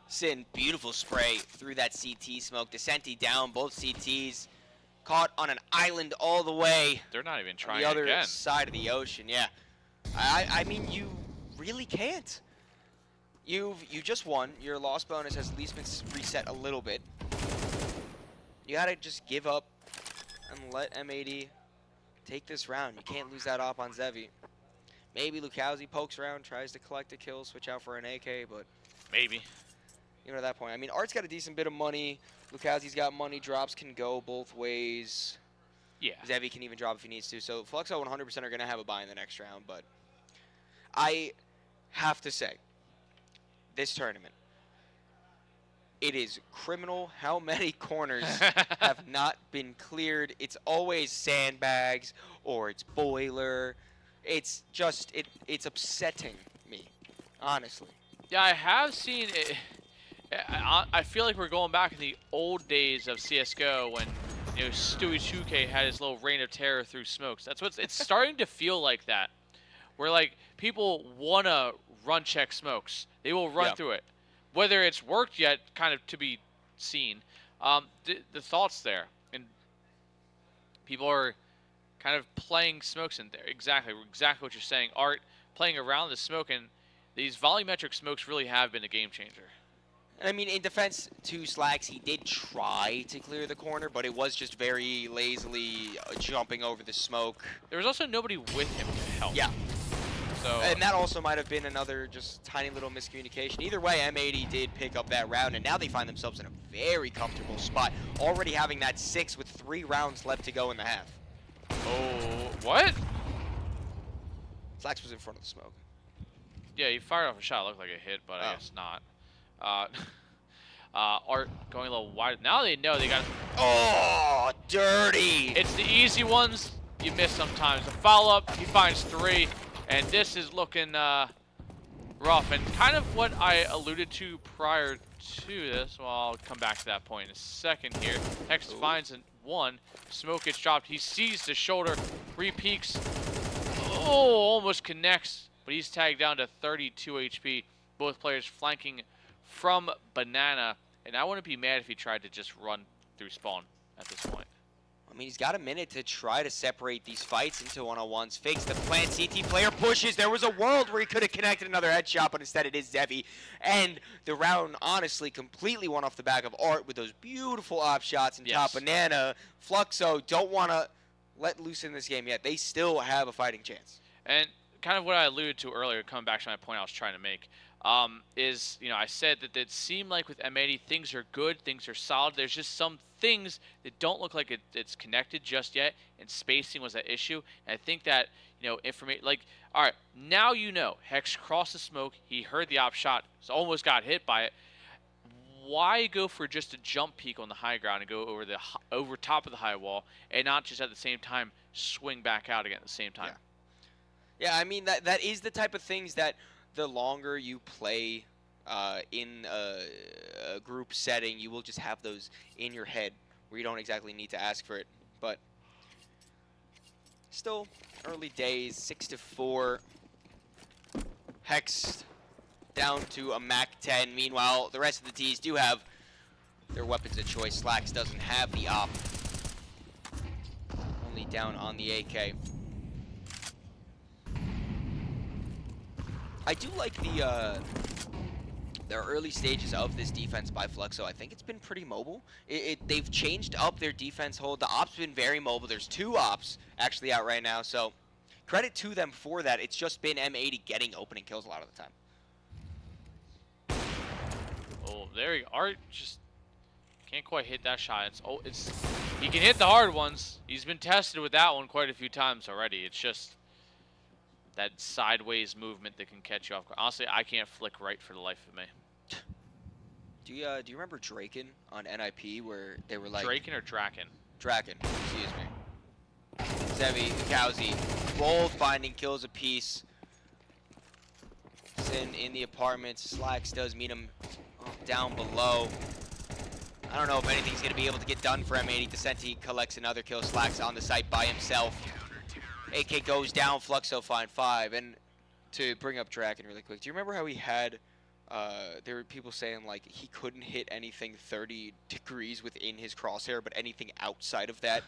Sin, beautiful spray through that CT smoke. Descenti down, both CTs caught on an island all the way. They're not even trying on the other again. Side of the ocean, yeah. I mean, you really can't. You just won. Your loss bonus has at least been reset a little bit. You gotta just give up and let M80 take this round. You can't lose that op on Zevi. Maybe Lukowski pokes around, tries to collect a kill, switch out for an AK, but maybe. At that point, I mean, Art's got a decent bit of money. Lukowski's got money. Drops can go both ways. Yeah. Zevi can even drop if he needs to. So Fluxo 100% are going to have a buy in the next round. But I have to say, this tournament, it is criminal how many corners have not been cleared. It's always sandbags or it's Boiler. It's just, it's upsetting me, honestly. Yeah, I have seen it. I feel like we're going back in the old days of CSGO when Stewie 2K had his little reign of terror through smokes. That's what it's starting to feel like that. Where like people wanna run check smokes. They will run through it. Whether it's worked yet, kind of to be seen. The thoughts there. And people are kind of playing smokes in there. Exactly what you're saying. Art playing around the smoke, and these volumetric smokes really have been a game changer. I mean, in defense to Slacks, he did try to clear the corner, but it was just very lazily jumping over the smoke. There was also nobody with him to help. Yeah. So, and that also might have been another just tiny little miscommunication. Either way, M80 did pick up that round, and now they find themselves in a very comfortable spot, already having that 6 with 3 rounds left to go in the half. Oh, what? Slacks was in front of the smoke. Yeah, he fired off a shot. Looked like a hit, but I guess not. Art going a little wide. Now they know they got. Oh, dirty! It's the easy ones you miss sometimes. The follow up, he finds 3, and this is looking rough. And kind of what I alluded to prior to this, well, I'll come back to that point in a second here. Hex finds one. Smoke gets dropped. He sees the shoulder. Re-peeks. Oh, almost connects. But he's tagged down to 32 HP. Both players flanking from Banana. And I wouldn't be mad if he tried to just run through spawn at this point. I mean, he's got a minute to try to separate these fights into one-on-ones. Fakes the plant. CT player pushes. There was a world where he could have connected another headshot, but instead it is Zevi. And the round, honestly, completely went off the back of Art with those beautiful op shots in top. Banana, Fluxo don't want to let loose in this game yet. They still have a fighting chance. And kind of what I alluded to earlier, coming back to my point I was trying to make, is, you know, I said that it seemed like with M80 things are good, things are solid. There's just some things that don't look like it's connected just yet, and spacing was an issue. And I think that, you know, information, like, all right, now you know, Hex crossed the smoke, he heard the op shot, almost got hit by it. Why go for just a jump peak on the high ground and go over top of the high wall, and not just at the same time swing back out again at the same time? Yeah, I mean, that is the type of things that the longer you play in a group setting, you will just have those in your head where you don't exactly need to ask for it. But still, early days, 6-4. Hex down to a MAC-10. Meanwhile, the rest of the Ts do have their weapons of choice. Slacks doesn't have the op. Only down on the AK. I do like the early stages of this defense by Fluxo. I think it's been pretty mobile. They've changed up their defense hold. The op's been very mobile. There's 2 ops actually out right now, so credit to them for that. It's just been M80 getting opening kills a lot of the time. Oh, there you go. Art just can't quite hit that shot. He can hit the hard ones. He's been tested with that one quite a few times already. It's just that sideways movement that can catch you off. Honestly, I can't flick right for the life of me. Do you remember Draken on NIP where they were like... Draken or Draken? Draken, excuse me. Zevi, Kowzi, both finding kills apiece. Sin in the apartments. Slacks does meet him down below. I don't know if anything's going to be able to get done for M80. Descenti collects another kill. Slacks on the site by himself. AK goes down, Fluxo find 5. And to bring up Draken really quick, do you remember how he had, there were people saying like he couldn't hit anything 30 degrees within his crosshair, but anything outside of that,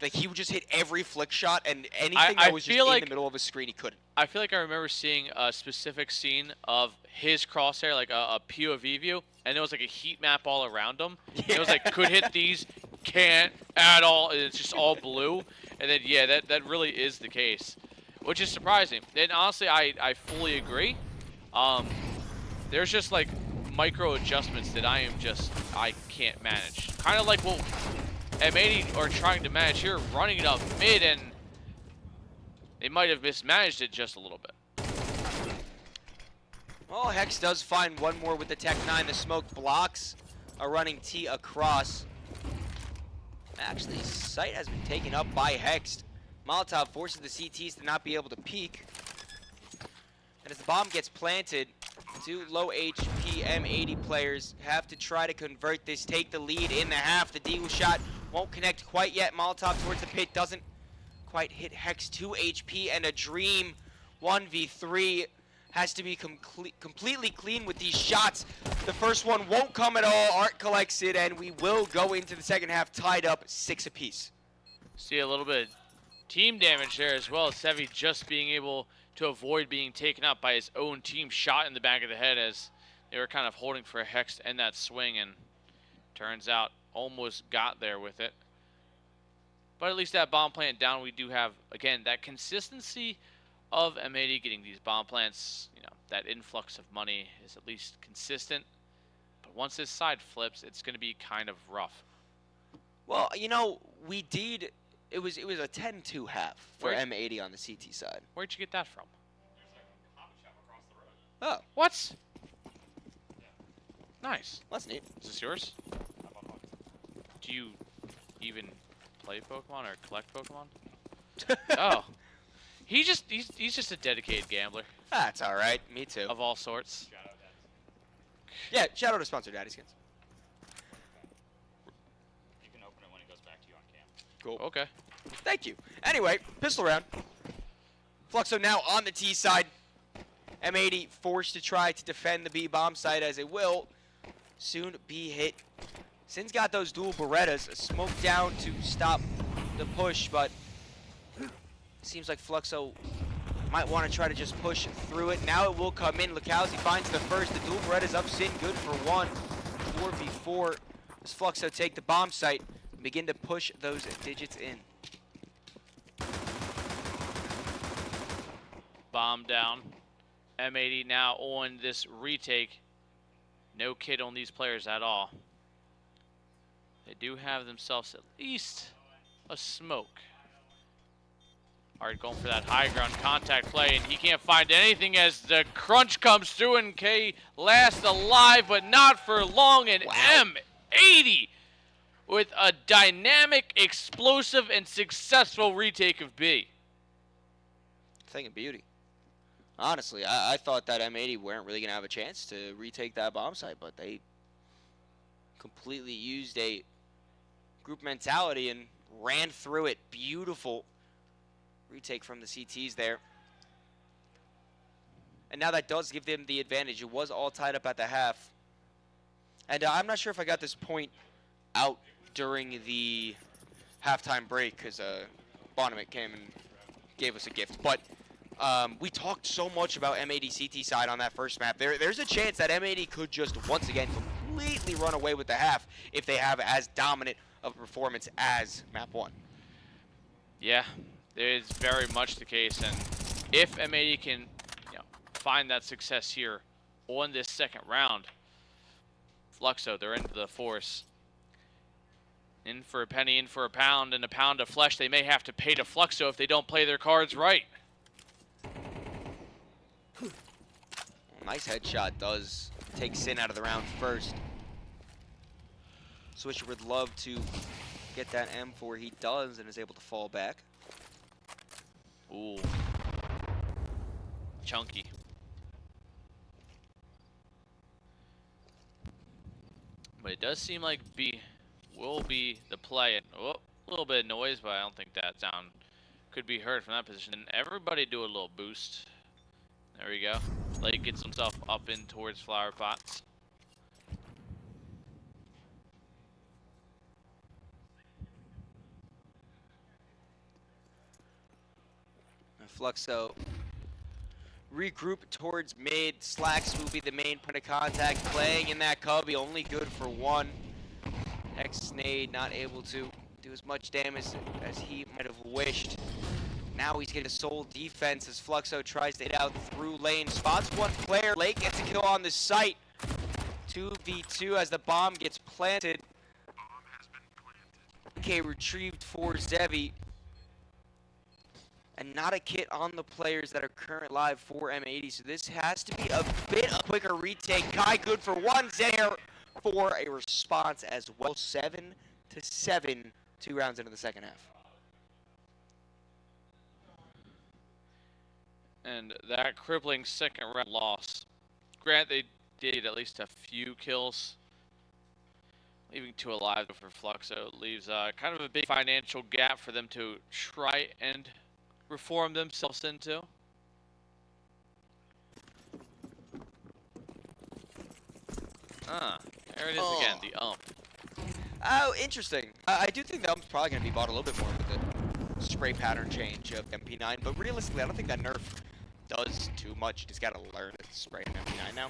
like he would just hit every flick shot, and anything that was just in the middle of his screen, he couldn't. I feel like I remember seeing a specific scene of his crosshair, like a POV view, and there was like a heat map all around him. Yeah. It was like, could hit these, can't at all, and it's just all blue. And then, yeah, that really is the case, which is surprising. And honestly, I fully agree. There's just like micro adjustments that I can't manage. Kind of like what M80 are trying to manage here, running it up mid, and they might have mismanaged it just a little bit. Well, Hex does find one more with the Tech 9. The smoke blocks a running T across. Actually, site has been taken up by Hex. Molotov forces the CTs to not be able to peek. And as the bomb gets planted, 2 low HP M80 players have to try to convert this, take the lead in the half. The deagle shot won't connect quite yet. Molotov towards the pit doesn't quite hit Hex. 2 HP and a dream 1v3. Has to be completely clean with these shots. The first one won't come at all. Art collects it, and we will go into the second half tied up 6 apiece. See a little bit of team damage there as well. Sevi just being able to avoid being taken out by his own team shot in the back of the head as they were kind of holding for a Hex to end that swing, and turns out almost got there with it. But at least that bomb plant down, we do have, again, that consistency of M80 getting these bomb plants. You know, that influx of money is at least consistent. But once this side flips, it's going to be kind of rough. Well, you know, we did. It was a 10-2 half for M80 on the CT side. Where'd you get that from? Oh, what? Nice. That's neat. Is this yours? Do you even play Pokemon or collect Pokemon? Oh. He's just a dedicated gambler. That's all right. Me too. of all sorts. Yeah, shout out to sponsor Daddy Skins. You can open it when it goes back to you on cam. Cool. Okay. Thank you. Anyway, pistol round. Fluxo now on the T side. M80 forced to try to defend the B bomb site as it will soon be hit. Sin's got those dual Berettas. Smoke down to stop the push, but seems like Fluxo might want to try to just push through it. Now it will come in. Lukowski finds the first. The dual Beretta's up. Sin good for one. 4v4. Does Fluxo take the bomb site and begin to push those digits in? Bomb down. M80 now on this retake. No kid on these players at all. They do have themselves at least a smoke. Alright, going for that high ground contact play, and he can't find anything as the crunch comes through, and K last alive, but not for long, and Wow. M80 with a dynamic, explosive, and successful retake of B. Thing of beauty. Honestly, I thought that M80 weren't really going to have a chance to retake that bomb site, but they completely used a group mentality and ran through it. Beautiful retake from the CTs there. And now that does give them the advantage. It was all tied up at the half. And I'm not sure if I got this point out during the halftime break because Bonham came and gave us a gift. But we talked so much about M80 CT side on that first map. There's a chance that M80 could just once again completely run away with the half if they have as dominant of a performance as map 1. Yeah, it is very much the case, and if M80 can, find that success here on this second round, Fluxo, they're into the force. In for a penny, in for a pound, and a pound of flesh they may have to pay to Fluxo if they don't play their cards right. Nice headshot does take Sin out of the round first. Swisher would love to get that M4. He does and is able to fall back. Ooh. Chunky. But it does seem like B will be the play. Oh, a little bit of noise, but I don't think that sound could be heard from that position. And everybody do a little boost. There we go. Lake gets himself up in towards flower pots. Fluxo regroup towards mid. Slacks will be the main point of contact. Playing in that cubby, only good for one. Hex Snade not able to do as much damage as he might have wished. Now he's getting a sole defense as Fluxo tries to hit out through lane. Spots one player. Lake gets a kill on the site. 2v2 as the bomb gets planted. Okay, retrieved for Zevi. And not a kit on the players that are current live for M80. So this has to be a bit of a quicker retake. Kai good for one. There for a response as well. 7-7, 2 rounds into the second half. And that crippling second round loss. Grant, they did at least a few kills. Leaving 2 alive for Fluxo leaves kind of a big financial gap for them to try and reform themselves into. There it is again, the Oh, interesting. I do think the ump's probably going to be bought a little bit more with the spray pattern change of MP9, but realistically, I don't think that nerf does too much. You just got to learn to spray an MP9 now.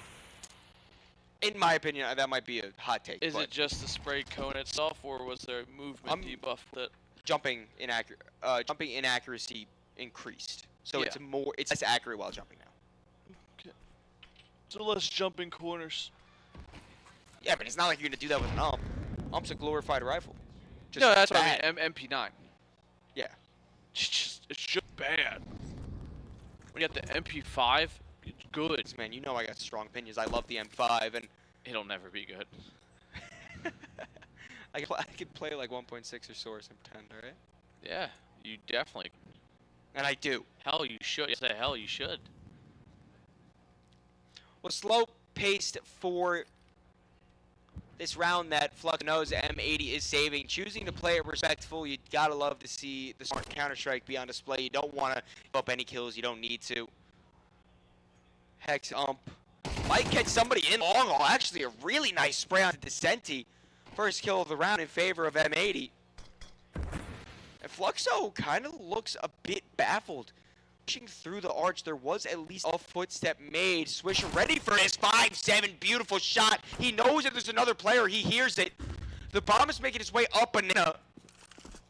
In my opinion, that might be a hot take. Is it just the spray cone itself, or was there a movement debuff that jumping inaccuracy increased, so Yeah. it's less accurate while jumping now. Okay. So less jumping corners. Yeah, but it's not like you're gonna do that with an ump. Ump's a glorified rifle. Just No, that's what bad. I mean. MP9. Yeah. It's just bad. When you got the MP5, it's good. Man, you know I got strong opinions. I love the M5, and It'll never be good. I could play like 1.6 or source and pretend, all right? Yeah, you definitely. And I do. Hell, you should. Yes, hell, you should. was slow-paced for this round that Fluxo knows M80 is saving. Choosing to play it respectful, you gotta love to see the smart Counter-Strike be on display. You don't want to give up any kills, you don't need to. Hex might catch somebody in long haul. Actually, a really nice spray on Descenti. First kill of the round in favor of M80. And Fluxo kind of looks a bit baffled. Pushing through the arch, there was at least a footstep made. Swisher ready for his 5-7, beautiful shot. He knows that there's another player, he hears it. The bomb is making its way up banana.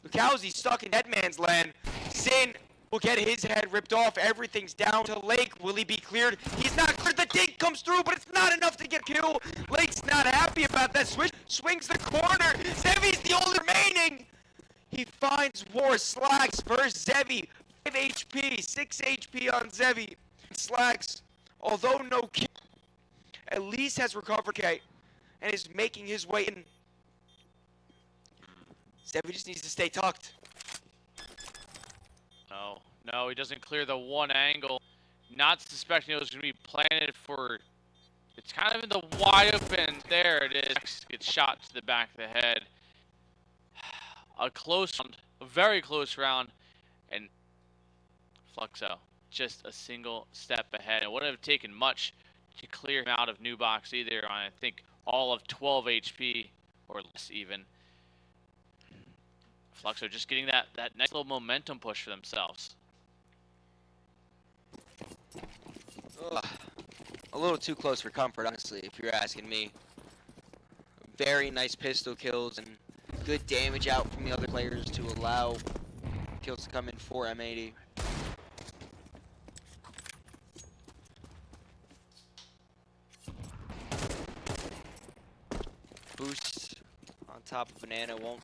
Lukowski's stuck in dead man's land. Sin will get his head ripped off. Everything's down to Lake. Will he be cleared? He's not cleared. The dink comes through, but it's not enough to get killed. Lake's not happy about that. Swings the corner. Zevi's the only remaining. He finds War. Slacks versus Zevi. 5 HP, 6 HP on Zevi. Slacks, although no kill, at least has recovered K and is making his way in. Zevi just needs to stay tucked. No, he doesn't clear the one angle. Not suspecting it was going to be planted for... It's kind of in the wide open. There it is. Gets shot to the back of the head. A close round, a very close round, and Fluxo just a single step ahead. It wouldn't have taken much to clear him out of New Box either on, I think, all of 12 HP or less even. Fluxo just getting that nice little momentum push for themselves. Ugh. A little too close for comfort, honestly, if you're asking me. Very nice pistol kills and good damage out from the other players to allow kills to come in for M80. Boost on top of Banana won't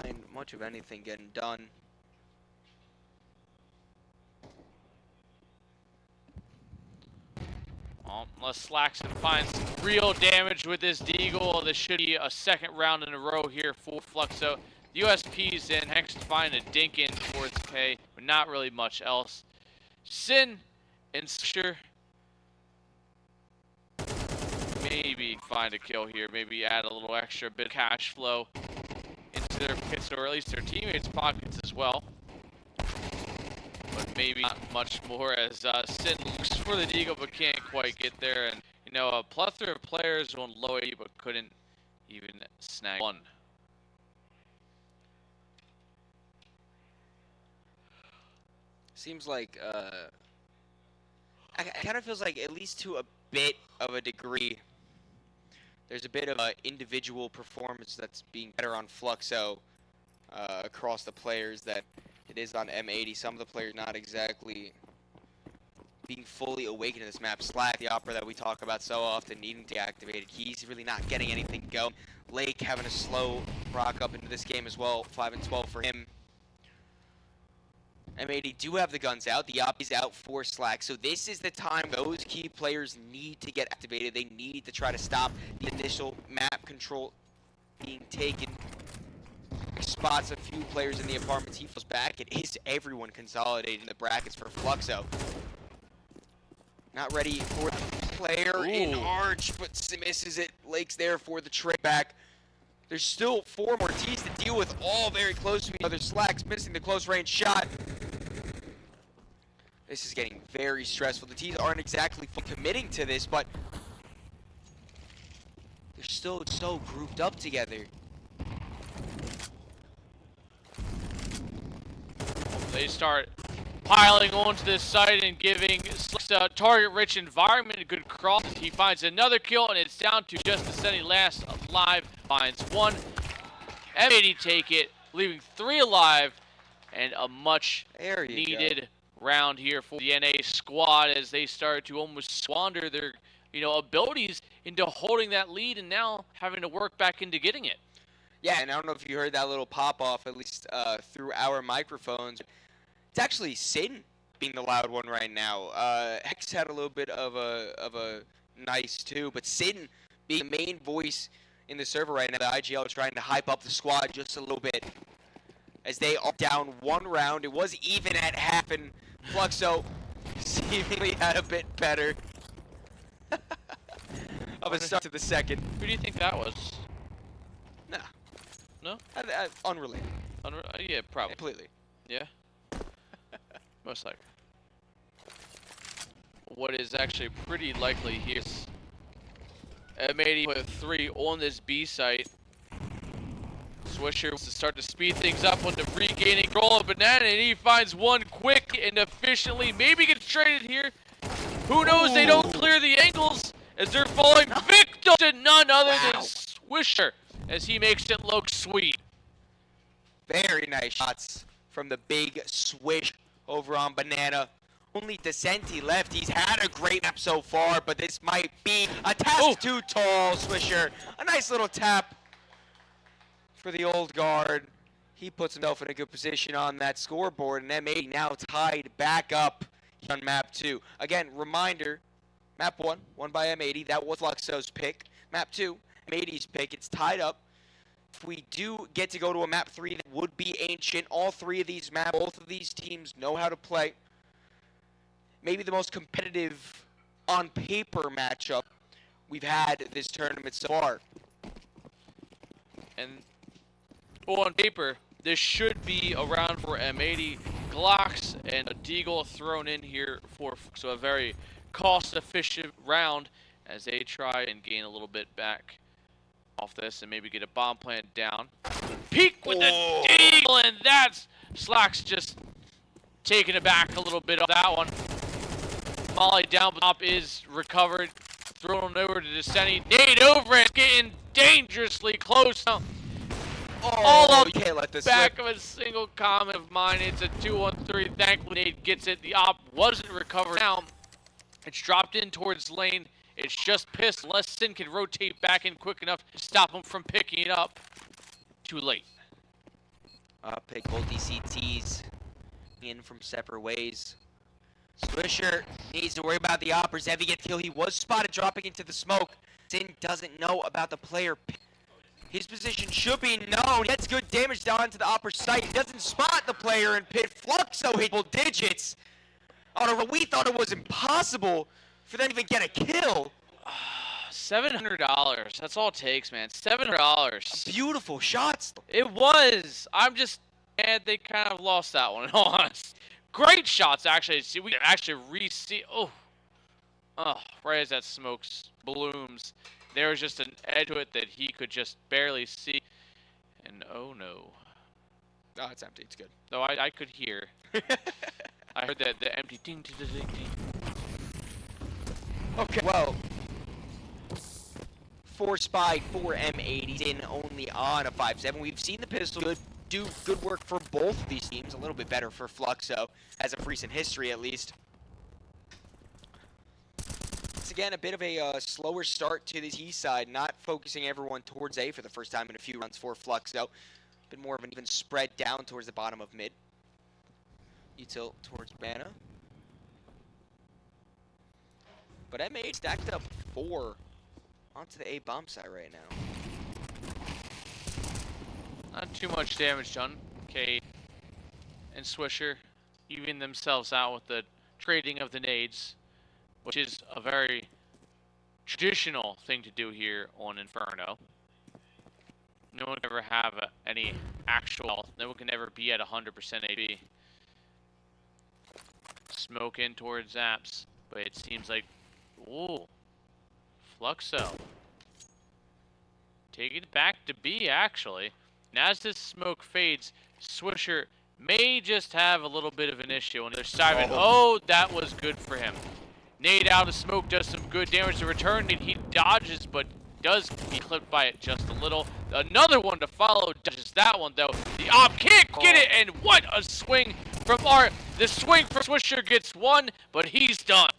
find much of anything getting done. Unless Slaxon finds some real damage with this Deagle, this should be a second round in a row here for Fluxo. The USP's in, Hex to find a dink in towards K, but not really much else. Sin and Sure. Maybe find a kill here, maybe add a little extra bit of cash flow into their pockets, or at least their teammates' pockets as well. But maybe not much more, as Sin looks for the Deagle but can't quite get there. And, you know, a plethora of players on low AD but couldn't even snag one. Seems like, it kind of feels like, at least to a bit of a degree, there's a bit of individual performance that's being better on Fluxo across the players that it is on M80. Some of the players not exactly being fully awakened to this map. Slack, the opera that we talk about so often, needing to be activated. He's really not getting anything going. Lake having a slow rock up into this game as well. 5 and 12 for him. M80 do have the guns out. The op is out for Slack. So this is the time those key players need to get activated. They need to try to stop the initial map control being taken. Spots a few players in the apartments. He falls back. It is everyone consolidating the brackets for Fluxo. Not ready for the player in Arch, but misses it. Lake's there for the trade back. There's still 4 more T's to deal with, all very close to each other. Slack's missing the close range shot. This is getting very stressful. The T's aren't exactly committing to this, but they're still so grouped up together. They start piling onto this site and giving a target-rich environment a good cross. He finds another kill, and it's down to just Descenti last alive. Finds one. M80 take it, leaving 3 alive, and a much needed round here for the NA squad as they start to almost squander their, abilities into holding that lead and now having to work back into getting it. Yeah, and I don't know if you heard that little pop-off, at least through our microphones. It's actually Sin being the loud one right now. Hex had a little bit of a nice too, but Sin being the main voice in the server right now. The IGL is trying to hype up the squad just a little bit as they are down 1 round. It was even at half, and Fluxo seemingly had a bit better. of a start to the second. Who do you think that was? Nah. No? Unrelated. Yeah, probably. Completely. Yeah. Most likely. What is actually pretty likely here is M80 put 3 on this B site. Swisher wants to start to speed things up with the regaining control of Banana, and he finds one quick and efficiently. Maybe gets traded here. Who knows? They don't clear the angles as they're falling victim to none other than Swisher as he makes it look sweet. Very nice shots from the big swish over on Banana. Only Descenti left. He's had a great map so far, but this might be a task too tall, Swisher. A nice little tap for the old guard. He puts himself in a good position on that scoreboard, and M80 now tied back up on map 2. Again, reminder, map 1, won by M80. That was Fluxo's pick. Map 2, M80's pick. It's tied up. If we do get to go to a map 3, that would be Ancient. All 3 of these maps, both of these teams know how to play. Maybe the most competitive on paper matchup we've had this tournament so far. And on paper, this should be a round for M80. Glocks and a Deagle thrown in here for so a very cost-efficient round as they try and gain a little bit back off this and maybe get a bomb plant down. Peek with the Deagle, and that's Slacks just taking it back a little bit on that one. Molly down top is recovered, thrown over to Descenti. Nade over it, getting dangerously close now. All up you can't let this back slip. of a single comment of mine. It's a 2-on-3. Thankfully, Nade gets it. The op wasn't recovered now. It's dropped in towards lane. It's just pissed unless Sin can rotate back in quick enough to stop him from picking it up. Too late. Pick both DCTs in from separate ways. Swisher needs to worry about the op. Zevi gets killed. He was spotted dropping into the smoke. Sin doesn't know about the player. His position should be known. He gets good damage down to the upper site. He doesn't spot the player in pit. Fluxo hit double digits. We thought it was impossible for them to even get a kill. $700. That's all it takes, man. $700. Beautiful shots. It was. I'm just mad they kind of lost that one, in all honesty. Great shots, actually. See, we can actually re-see. Oh, right as that smoke blooms. There was just an edge to it that he could just barely see. And oh no. Oh, it's empty. It's good. No, I could hear. I heard that the empty ding ding ding ding. Okay, well, 4 spy, 4 M80s in only on a 5-7. We've seen the pistol do good work for both of these teams. A little bit better for Fluxo, as of recent history at least. It's again a bit of a slower start to the T side, not focusing everyone towards A for the first time in a few runs for Fluxo. A bit more of an even spread down towards the bottom of mid. You tilt towards Mana. But M8 stacked up 4 onto the A bomb site right now. Not too much damage done. Cade and Swisher even themselves out with the trading of the nades, which is a very traditional thing to do here on Inferno. No one can ever have any actual, no one can ever be at 100% AB. Smoke in towards Zaps, but it seems like, ooh, Fluxo. Taking it back to B, actually. And as this smoke fades, Swisher may just have a little bit of an issue on the other side. Oh, that was good for him. Nade out of smoke does some good damage to return. He dodges, but does be clipped by it just a little. Another one to follow dodges that one, though. The op can't get it, and what a swing from Art. The swing for Swisher gets 1, but he's done.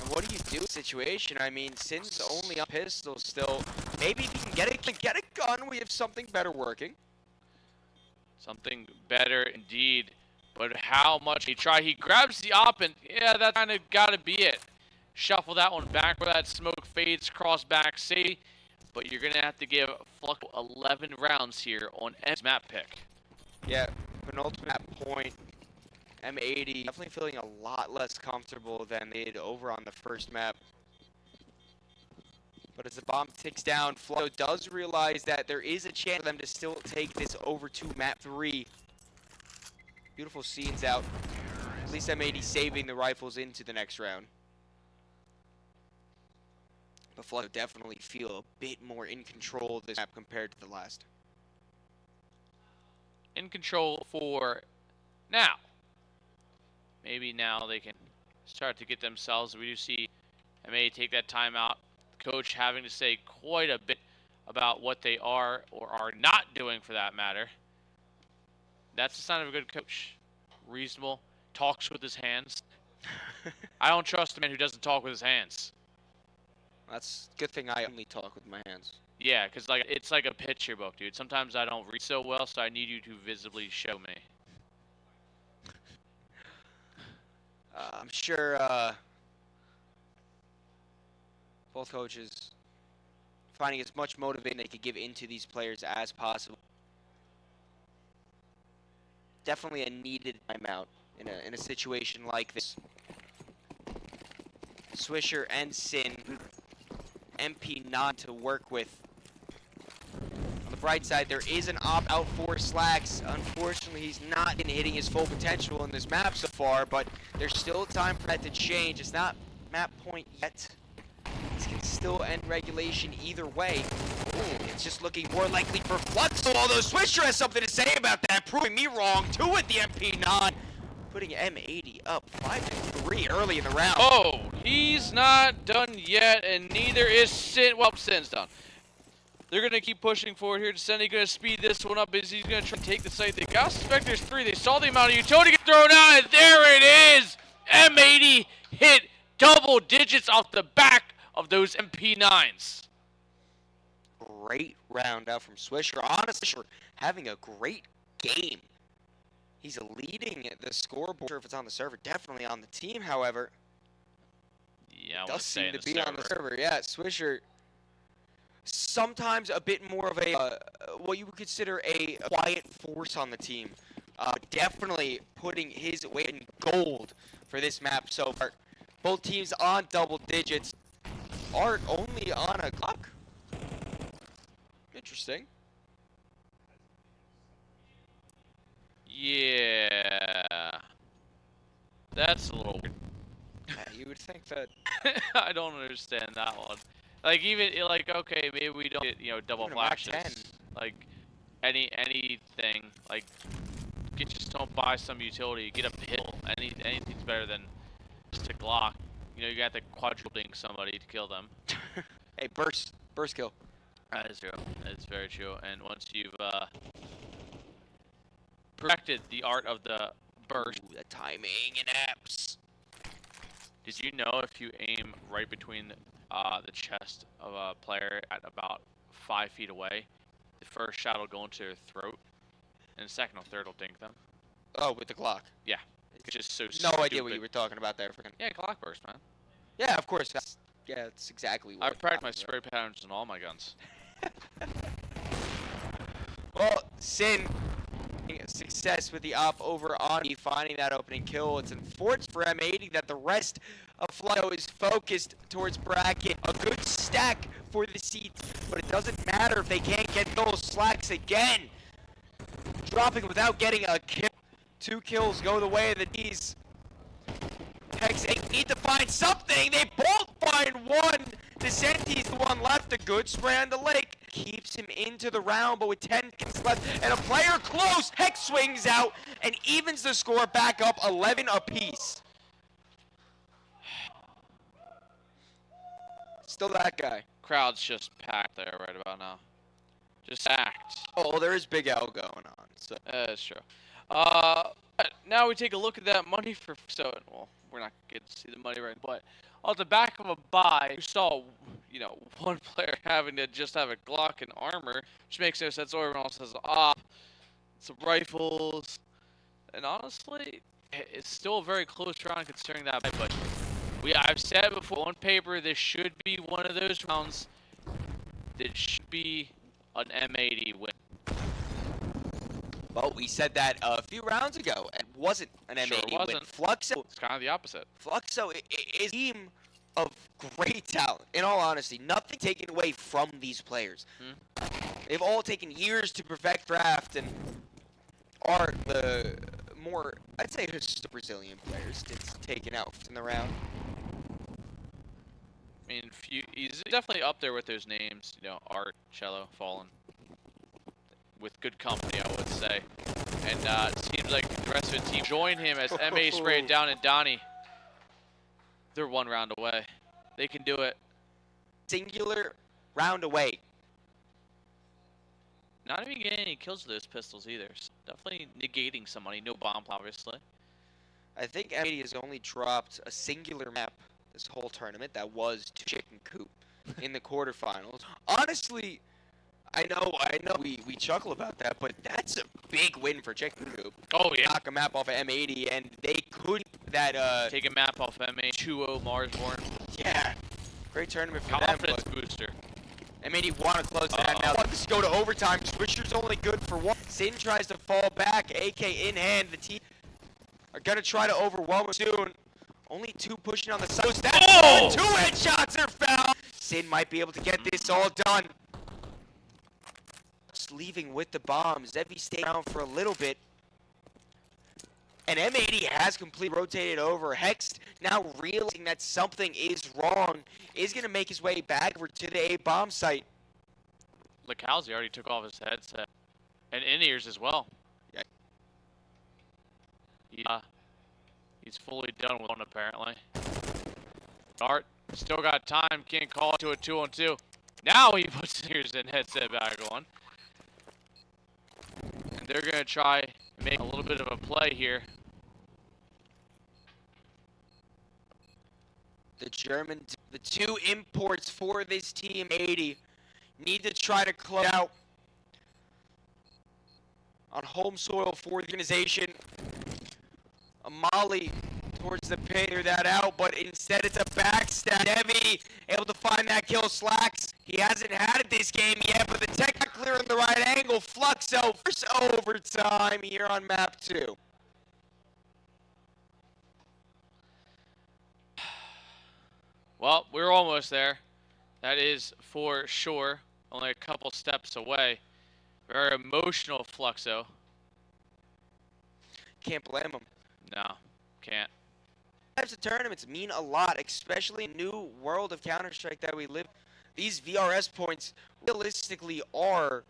What do you do in this situation? I mean, Sin's only on pistol still. Maybe if he can get a gun, we have something better working. Something better indeed. But how much he tried. He grabs the op, and yeah, that kind of got to be it. Shuffle that one back where that smoke fades, cross back, C. But you're going to have to give Fluxo 11 rounds here on M's map pick. Yeah, penultimate point. M80 definitely feeling a lot less comfortable than they did over on the first map. But as the bomb ticks down, Fluxo does realize that there is a chance for them to still take this over to map 3. Beautiful scenes out. At least M80 saving the rifles into the next round. But Fluxo definitely feel a bit more in control of this map compared to the last. In control for now. Maybe now they can start to get themselves. We do see M80 take that timeout. Coach having to say quite a bit about what they are or are not doing for that matter. That's a sign of a good coach. Reasonable, talks with his hands. I don't trust a man who doesn't talk with his hands. That's a good thing I only talk with my hands. Yeah, because like it's like a picture book, dude. Sometimes I don't read so well, so I need you to visibly show me. I'm sure both coaches finding as much motivation they could give into these players as possible. Definitely a needed timeout in a situation like this. Swisher and Sin, MP9 to work with. On the bright side, there is an opt-out for Slacks. Unfortunately, he's not been hitting his full potential in this map so far, but there's still time for that to change. It's not map point yet. This can still end regulation either way. It's just looking more likely for Fluxo, although Swisher has something to say about that, proving me wrong. 2 with the MP9, putting M80 up 5-3 early in the round. Oh, he's not done yet, and neither is Sin. Well, Sin's done. They're going to keep pushing forward here. Descending going to speed this one up as he's going to try to take the site. They got suspect there's 3. They saw the amount of utility get thrown out, and there it is. M80 hit double digits off the back of those MP9s. Great round out from Swisher. Honestly, Swisher having a great game. He's leading the scoreboard. I'm sure if it's on the server, definitely on the team, however. Yeah, I does seem to be on the server. Yeah, Swisher sometimes a bit more of a what you would consider a quiet force on the team. Definitely putting his weight in gold for this map so far. Both teams on double digits. Art only on a clock. Interesting. Yeah. That's a little weird. Yeah, you would think that. I don't understand that one. Like even like okay, maybe we don't get double Even a Mach flashes. 10. Like anything. Like just don't buy some utility. Get a hill. Anything's better than just a Glock. You got to quadrupling somebody to kill them. Hey, burst kill. That is true. That is very true. And once you've perfected the art of the burst, Ooh, the timing and apps. did you know if you aim right between the chest of a player at about 5 feet away, the first shot will go into their throat, and the second or third will dink them? Oh, with the Glock. Yeah. It's just so No idea what stupid. you were talking about there. Freaking. Yeah, Glock burst, man. Yeah, of course. That's exactly what. I've practiced my spray patterns on all my guns. Well, Sin, success with the op over on me, finding that opening kill. It's unfortunate for M80 that the rest of Fluxo is focused towards bracket. A good stack for the seats, but it doesn't matter if they can't get those Slacks again. Dropping without getting a kill. 2 kills go the way of the D's. Hex 8 need to find something. They both find one. Descenti's the one left. A good spray on the lake. Keeps him into the round, but with 10 seconds left and a player close, Hex swings out and evens the score back up 11 apiece. Still that guy. Crowd's just packed there right about now. Just packed. Oh, there is Big L going on. So That's true. Now we take a look at that money for well, we're not getting to see the money right, but on the back of a buy, you saw, one player having to just have a Glock and armor, which makes no sense. Everyone else has some rifles, and honestly, it's still a very close round considering that. But I've said before on paper, this should be one of those rounds that should be an M80 win. Well, we said that a few rounds ago, and wasn't an Sure M80 win. wasn't. Fluxo, It's kind of the opposite. Fluxo is a team of great talent. In all honesty, nothing taken away from these players. They've all taken years to perfect craft and are the more, I'd say, Brazilian players it's taken out in the round. I mean, he's definitely up there with those names. You know, Art, Cello, Fallen. With good company, I would say. And it seems like the rest of the team join him as M80 sprayed down and Donnie. They're 1 round away. They can do it. Singular round away. Not even getting any kills with those pistols either. So definitely negating some money. No bomb, obviously. I think M80 has only dropped a singular map this whole tournament. That was to Chicken Coop in the quarterfinals. Honestly, I know we chuckle about that, but that's a big win for Chicken Coop. Oh, yeah. Knock a map off of M80, and they could that Take a map off M80. 2-0 Marsborn. yeah. Great tournament for them. Confidence booster. M80 want to close that now. Let's go to overtime. Swisher's only good for 1. Sin tries to fall back. AK in hand. The team are going to try to overwhelm him soon. Only 2 pushing on the side. That's 2 headshots are found. Sin might be able to get this all done. Just leaving with the bombs. Zevi stayed around for a little bit. And M80 has completely rotated over. Hex, now realizing that something is wrong, is going to make his way back over to the A bomb site. Lacalzi already took off his headset. And in-ears as well. Yeah. He's fully done with one, apparently. Art, still got time. Can't call it to a 2-on-2. Now he puts his ears and headset back on. And they're going to try and make a little bit of a play here. The 2 imports for this team, 80, need to try to close out on home soil for the organization. A molly towards the pin, clear that out, but instead it's a backstab. Devi able to find that kill. Slacks, he hasn't had it this game yet, but the tech not clear in the right angle. Fluxo first overtime here on map 2. Well, we're almost there. That is for sure. Only a couple steps away. Very emotional, Fluxo. Can't blame him. No, can't. Types of tournaments mean a lot, especially in the new world of Counter-Strike that we live. These VRS points realistically are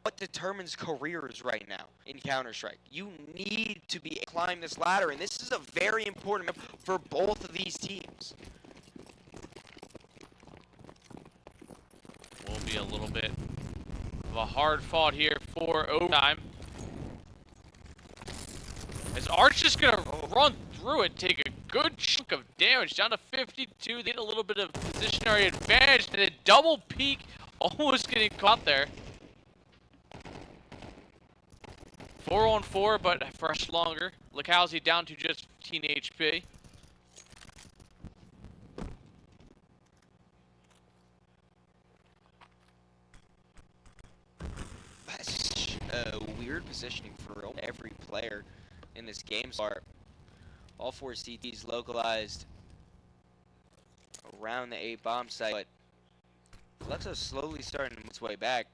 what determines careers right now in Counter-Strike. You need to be climb this ladder, and this is a very important map for both of these teams. Will be a little bit of a hard fought here for overtime. As Art's just gonna run through it, take a good chunk of damage, down to 52. They get a little bit of positionary advantage, and a double peek, almost getting caught there. 4-on-4, but fresh longer. Lacalzi down to just 15 HP. That's weird positioning for every player in this game. All 4 CTs localized around the A bomb site, but Fluxo's slowly starting to move its way back.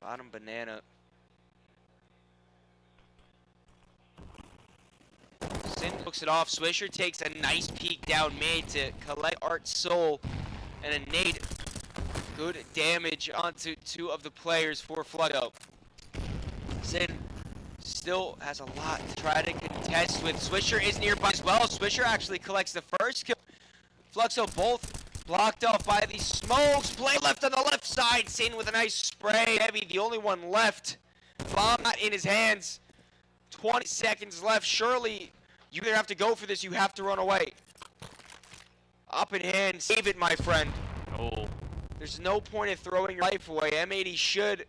Bottom banana. Sin looks it off. Swisher takes a nice peek down mid to collect Art's soul, and a nade. Good damage onto 2 of the players for Fluxo. Sin still has a lot to try to contest with. Swisher is nearby as well. Swisher actually collects the first kill. Fluxo both blocked off by the smokes. Play left on the left side. Sin with a nice spray. Heavy, the only one left. Bomb not in his hands. 20 seconds left. Surely you either have to go for this, you have to run away. Up in hand. Save it, my friend. Oh. There's no point in throwing your life away. M80 should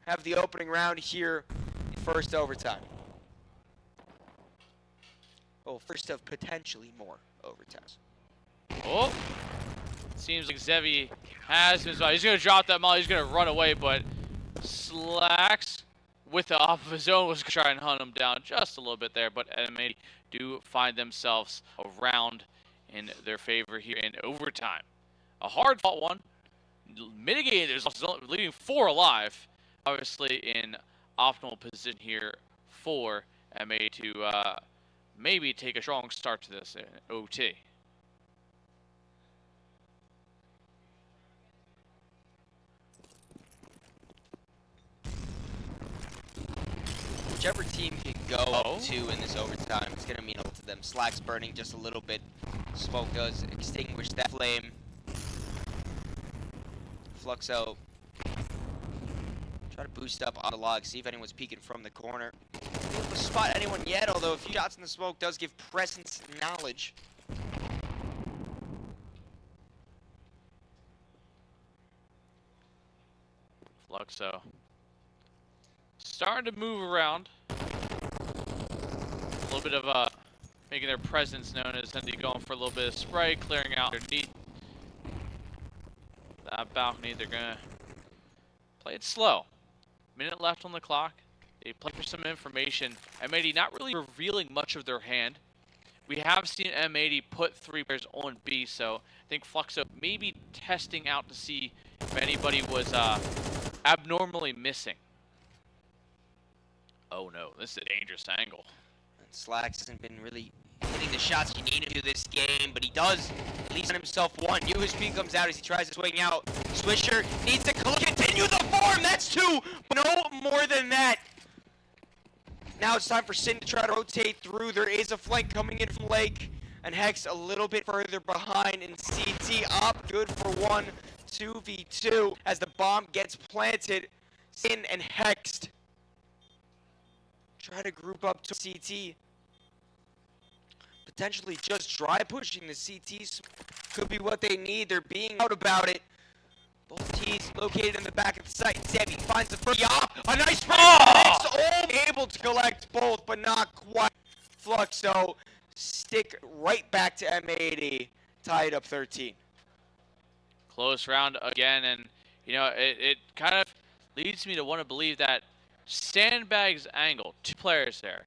have the opening round here in first overtime. Well, first of potentially more overtimes. Oh. Seems like Zevi has his. He's going to drop that molly. He's going to run away, but Slacks with the off of his own was trying to try and hunt him down just a little bit there, but M80 do find themselves a round in their favor here in overtime. A hard-fought one, mitigating there's leaving 4 alive, obviously in optimal position here for M80 to maybe take a strong start to this OT. Whichever team can go up 2 in this overtime, it's going to mean a lot to them. Slack's burning just a little bit. Smoke does extinguish that flame. Fluxo try to boost up on the log, see if anyone's peeking from the corner. Not able to spot anyone yet, although a few shots in the smoke does give presence knowledge. Fluxo starting to move around. A little bit of making their presence known as Indy going for a little bit of spray, clearing out underneath that balcony. They're gonna play it slow. Minute left on the clock. They play for some information. M80 not really revealing much of their hand. We have seen M80 put 3 players on B, so I think Fluxo may be testing out to see if anybody was abnormally missing. Oh no, this is a dangerous angle. And Slacks hasn't been really hitting the shots he needed to this game, but he does at least on himself one. USP comes out as he tries to swing out. Swisher needs to continue the form. That's 2, but no more than that. Now it's time for Sin to try to rotate through. There is a flank coming in from Lake, and Hex a little bit further behind, and CT up good for 1, 2v2 as the bomb gets planted. Sin and Hex try to group up to CT. Potentially just dry pushing the CTs could be what they need. They're being out about it. Both T's located in the back of the site. Zebi finds the first yop. A nice spray. It's all able to collect both, but not quite. Fluxo stick right back to M80. Tied up 13. Close round again, and you know it kind of leads me to want to believe that Sandbag's angle, 2 players there.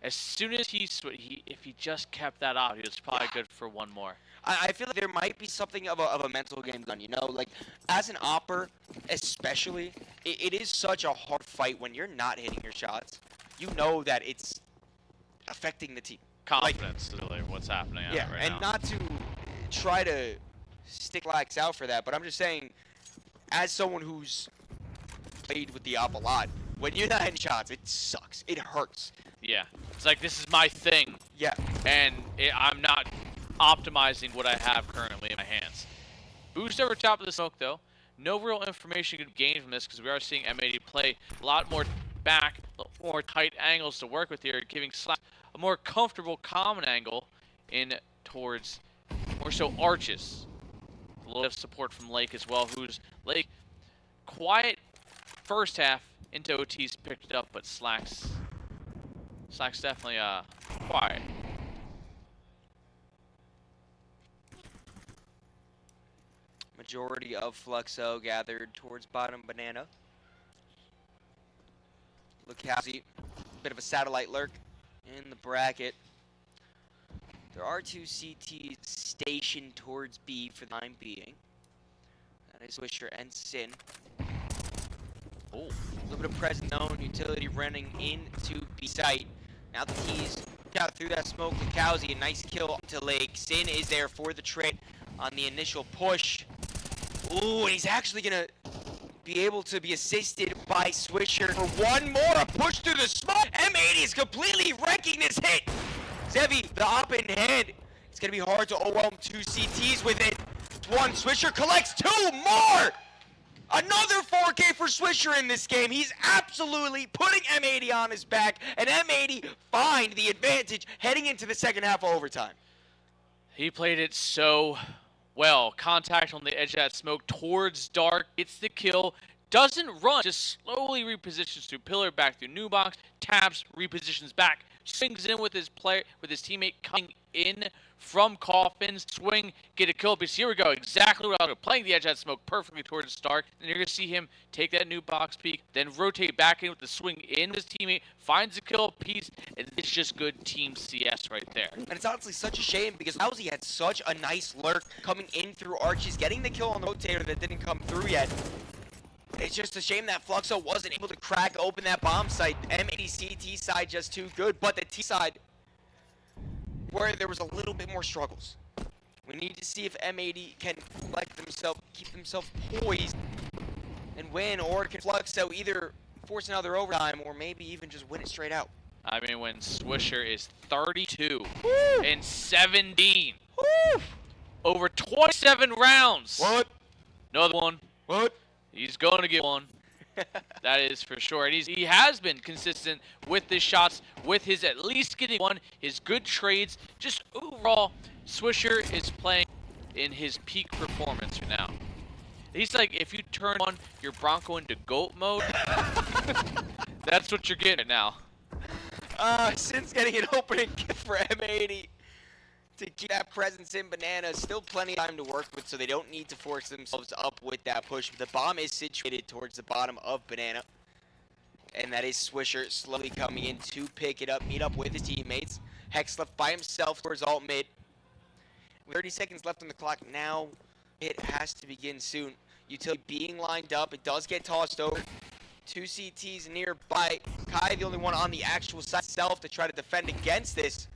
As soon as if he just kept that out, he was probably good for 1 more. I feel like there might be something of a mental game done, you know? Like, as an opper, especially, it is such a hard fight when you're not hitting your shots. You know that it's affecting the team. Confidence is really what's happening right now. And not to try to stick Lax out for that, but I'm just saying, as someone who's played with the op a lot, when you're not hitting shots, it sucks. It hurts. Yeah. It's like, this is my thing. Yeah. And I'm not optimizing what I have currently in my hands. Boost over top of the smoke, though. No real information could be gained from this because we are seeing M80 play a lot more back, a lot more tight angles to work with here, giving Slack a more comfortable common angle in towards more so arches. A little bit of support from Lake as well, who's Lake quiet first half into OT's picked it up, but Slack's definitely quiet. Majority of Fluxo gathered towards bottom banana. Lukowski, bit of a satellite lurk in the bracket. There are 2 CTs stationed towards B for the time being. That is Swisher and Sin. Oh, a little bit of present known utility running into B site. Now the T's out through that smoke. Lukowski, a nice kill to Lake. Sin is there for the trade on the initial push. Ooh, and he's actually gonna be able to be assisted by Swisher for 1 more. A push through the smoke. M80 is completely wrecking this hit. Zevi, the op in hand. It's gonna be hard to overwhelm 2 CTs with it. 1, Swisher collects 2 more. Another 4K for Swisher in this game. He's absolutely putting M80 on his back, and M80 find the advantage heading into the second half of overtime. He played it so well. Contact on the edge of that smoke towards dark. Gets the kill. Doesn't run. Just slowly repositions through pillar, back through new box. Taps, repositions back swings in with his teammate coming in from coffins, swing, get a kill. Because here we go, exactly what I was playing the edge of that smoke perfectly towards the start. And you're gonna see him take that new box peek, then rotate back in with the swing in his teammate, finds a kill piece, and it's just good team CS right there. And it's honestly such a shame because Lousy had such a nice lurk coming in through Archie's, getting the kill on the rotator that didn't come through yet. It's just a shame that Fluxo wasn't able to crack open that bomb site. M80 CT side just too good, but the T side, where there was a little bit more struggles. We need to see if M80 can collect themselves, keep themselves poised, and win, or can Fluxo either force another overtime or maybe even just win it straight out. I mean, when Swisher is 32 Woo! and 17, Woo! over 27 rounds. What? Another one. What? He's going to get one. That is for sure. And he has been consistent with his shots, with his at least getting one, his good trades. Just overall, Swisher is playing in his peak performance right now. He's like, if you turn on your Bronco into GOAT mode, that's what you're getting now. Since getting an opening gift for M80 to keep that presence in Banana, still plenty of time to work with, so they don't need to force themselves up with that push. The bomb is situated towards the bottom of Banana, and that is Swisher slowly coming in to pick it up, meet up with his teammates. Hex left by himself towards alt mid. With 30 seconds left on the clock, now it has to begin soon. Utility being lined up, it does get tossed over. 2 CTs nearby. Kai, the only one on the actual side itself to try to defend against this.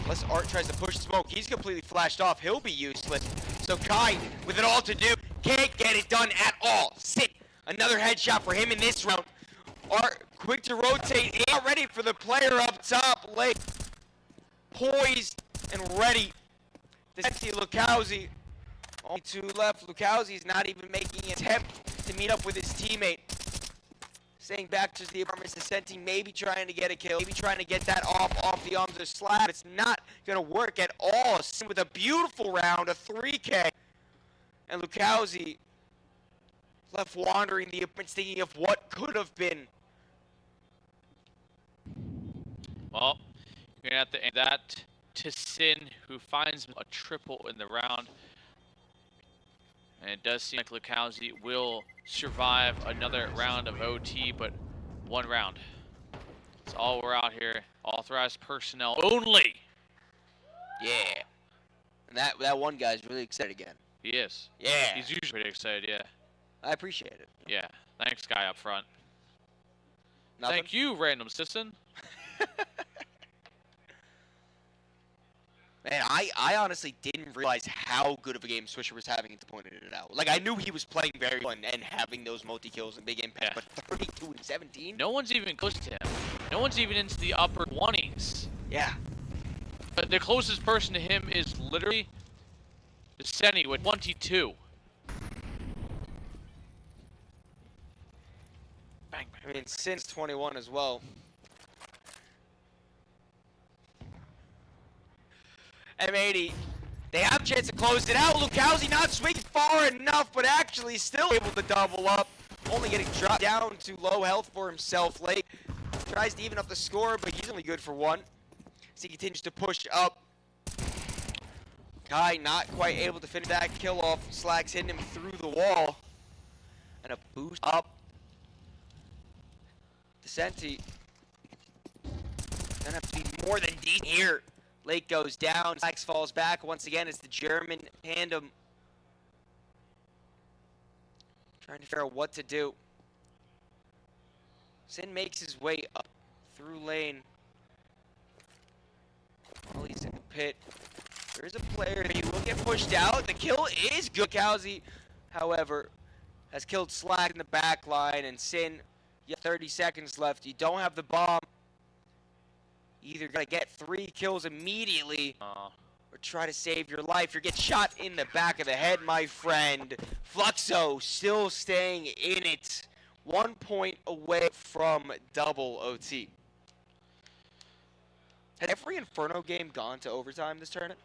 Unless Art tries to push smoke, he's completely flashed off. He'll be useless. So Kai, with it all to do, can't get it done at all. Sit. Another headshot for him in this round. Art, quick to rotate in, ready for the player up top. Late, poised and ready. To see Lukowski. Only 2 left. Lukowski's not even making an attempt to meet up with his teammate. Staying back to the apartment, Senti maybe trying to get a kill, maybe trying to get that off the arms of Slab. It's not going to work at all. With a beautiful round, a 3K. And Lukowski left wandering the apartment, thinking of what could have been. Well, you're going to have to end that to Sin, who finds a triple in the round. And it does seem like Lukowski will survive another round of OT, but 1 round. That's all we're out here. Authorized personnel only. Yeah. And that one guy's really excited again. He is. Yeah. He's usually pretty excited, yeah. I appreciate it. Yeah. Thanks, guy up front. Nothing? Thank you, random citizen. Man, I honestly didn't realize how good of a game Swisher was having until pointed it out. Like, I knew he was playing very well and having those multi-kills and big impact, Yeah. but 32 and 17? No one's even close to him. No one's even into the upper 20s. Yeah. But the closest person to him is literally Senny with 22. Bang, bang. I mean, since 21 as well. M80, they have a chance to close it out. Lukowski not swinging far enough, but actually still able to double up. Only getting dropped down to low health for himself. Late tries to even up the score, but he's only good for 1. As he continues to push up. Kai not quite able to finish that kill off. Slacks hitting him through the wall. And a boost up. Descenti. Gonna have to be more than decent here. Lake goes down, Slacks falls back. Once again, it's the German tandem. Trying to figure out what to do. Sin makes his way up through lane. While he's in the pit. There's a player, he will get pushed out. The kill is good. Kowski, however, has killed Slack in the back line, and Sin, you have 30 seconds left. You don't have the bomb. You either gotta get 3 kills immediately or try to save your life. You're getting shot in the back of the head, my friend. Fluxo still staying in it. 1 point away from double OT. Has every Inferno game gone to overtime this tournament?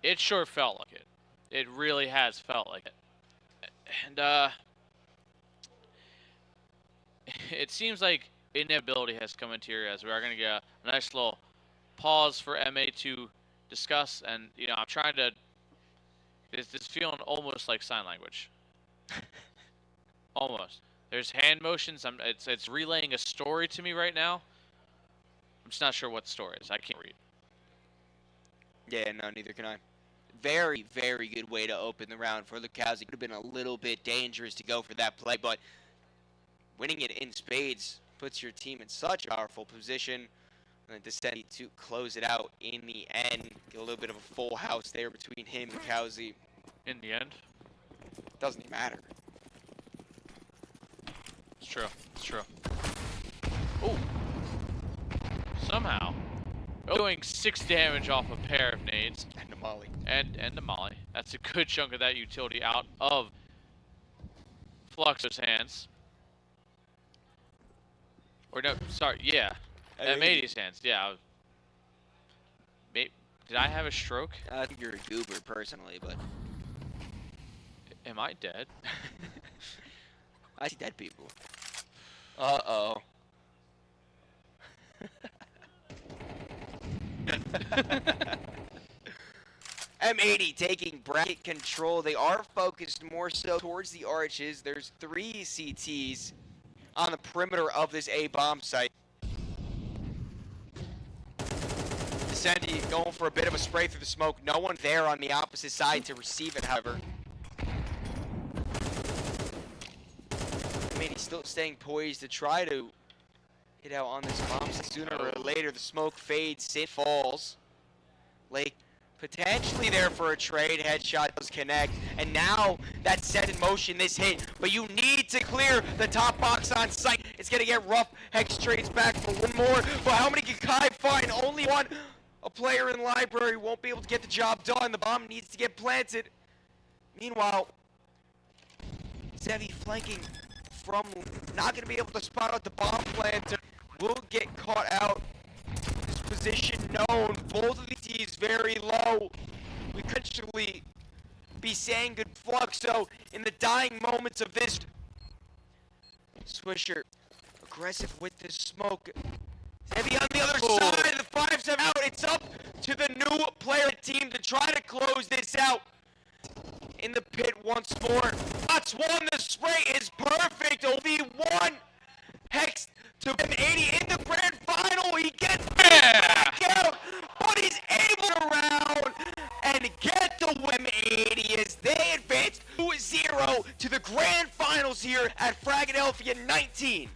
It sure felt like it. It really has felt like it. And, it seems like inability has come into here as we are going to get a nice little pause for MA to discuss. And, you know, I'm trying to, it's feeling almost like sign language. Almost. There's hand motions. It's relaying a story to me right now. I'm just not sure what the story is. I can't read. Yeah, no, neither can I. Very, very good way to open the round for Lukowski. It would have been a little bit dangerous to go for that play, but winning it in spades puts your team in such a powerful position. And Descendi to close it out in the end. Get a little bit of a full house there between him and Lukowski. In the end? Doesn't even matter. It's true. It's true. Oh. Somehow. Doing 6 damage off a pair of nades. And a molly. And a molly. That's a good chunk of that utility out of Fluxo's hands. Or no, sorry, yeah. M80's hands, yeah. Did I have a stroke? I think you're a goober personally, but... Am I dead? I see dead people. Uh-oh. M80 taking bracket control. They are focused more so towards the arches. There's 3 CTs on the perimeter of this A bomb site. Descendi going for a bit of a spray through the smoke. No one there on the opposite side to receive it, however. M80 still staying poised to try to hit out on this bomb. Sooner or later, the smoke fades, Sid falls. Lake potentially there for a trade. Headshot does connect. And now that's set in motion, this hit. But you need to clear the top box on site. It's going to get rough. Hex trades back for one more. But how many can Kai find? Only one. A player in the library won't be able to get the job done. The bomb needs to get planted. Meanwhile, Zevi flanking from not going to be able to spot out the bomb planter. Will get caught out. This position known. Both of these teams very low. We could actually be saying good Fluxo in the dying moments of this. Swisher aggressive with the smoke. Heavy on the other side. The 5-7 out. It's up to the new player team to try to close this out. In the pit once more. That's one. The spray is perfect. OV1. Hex to M80 in the grand final. He gets back out, but he's able to round and get the M80 as they advance 2-0 to the grand finals here at Fragadelphia 19.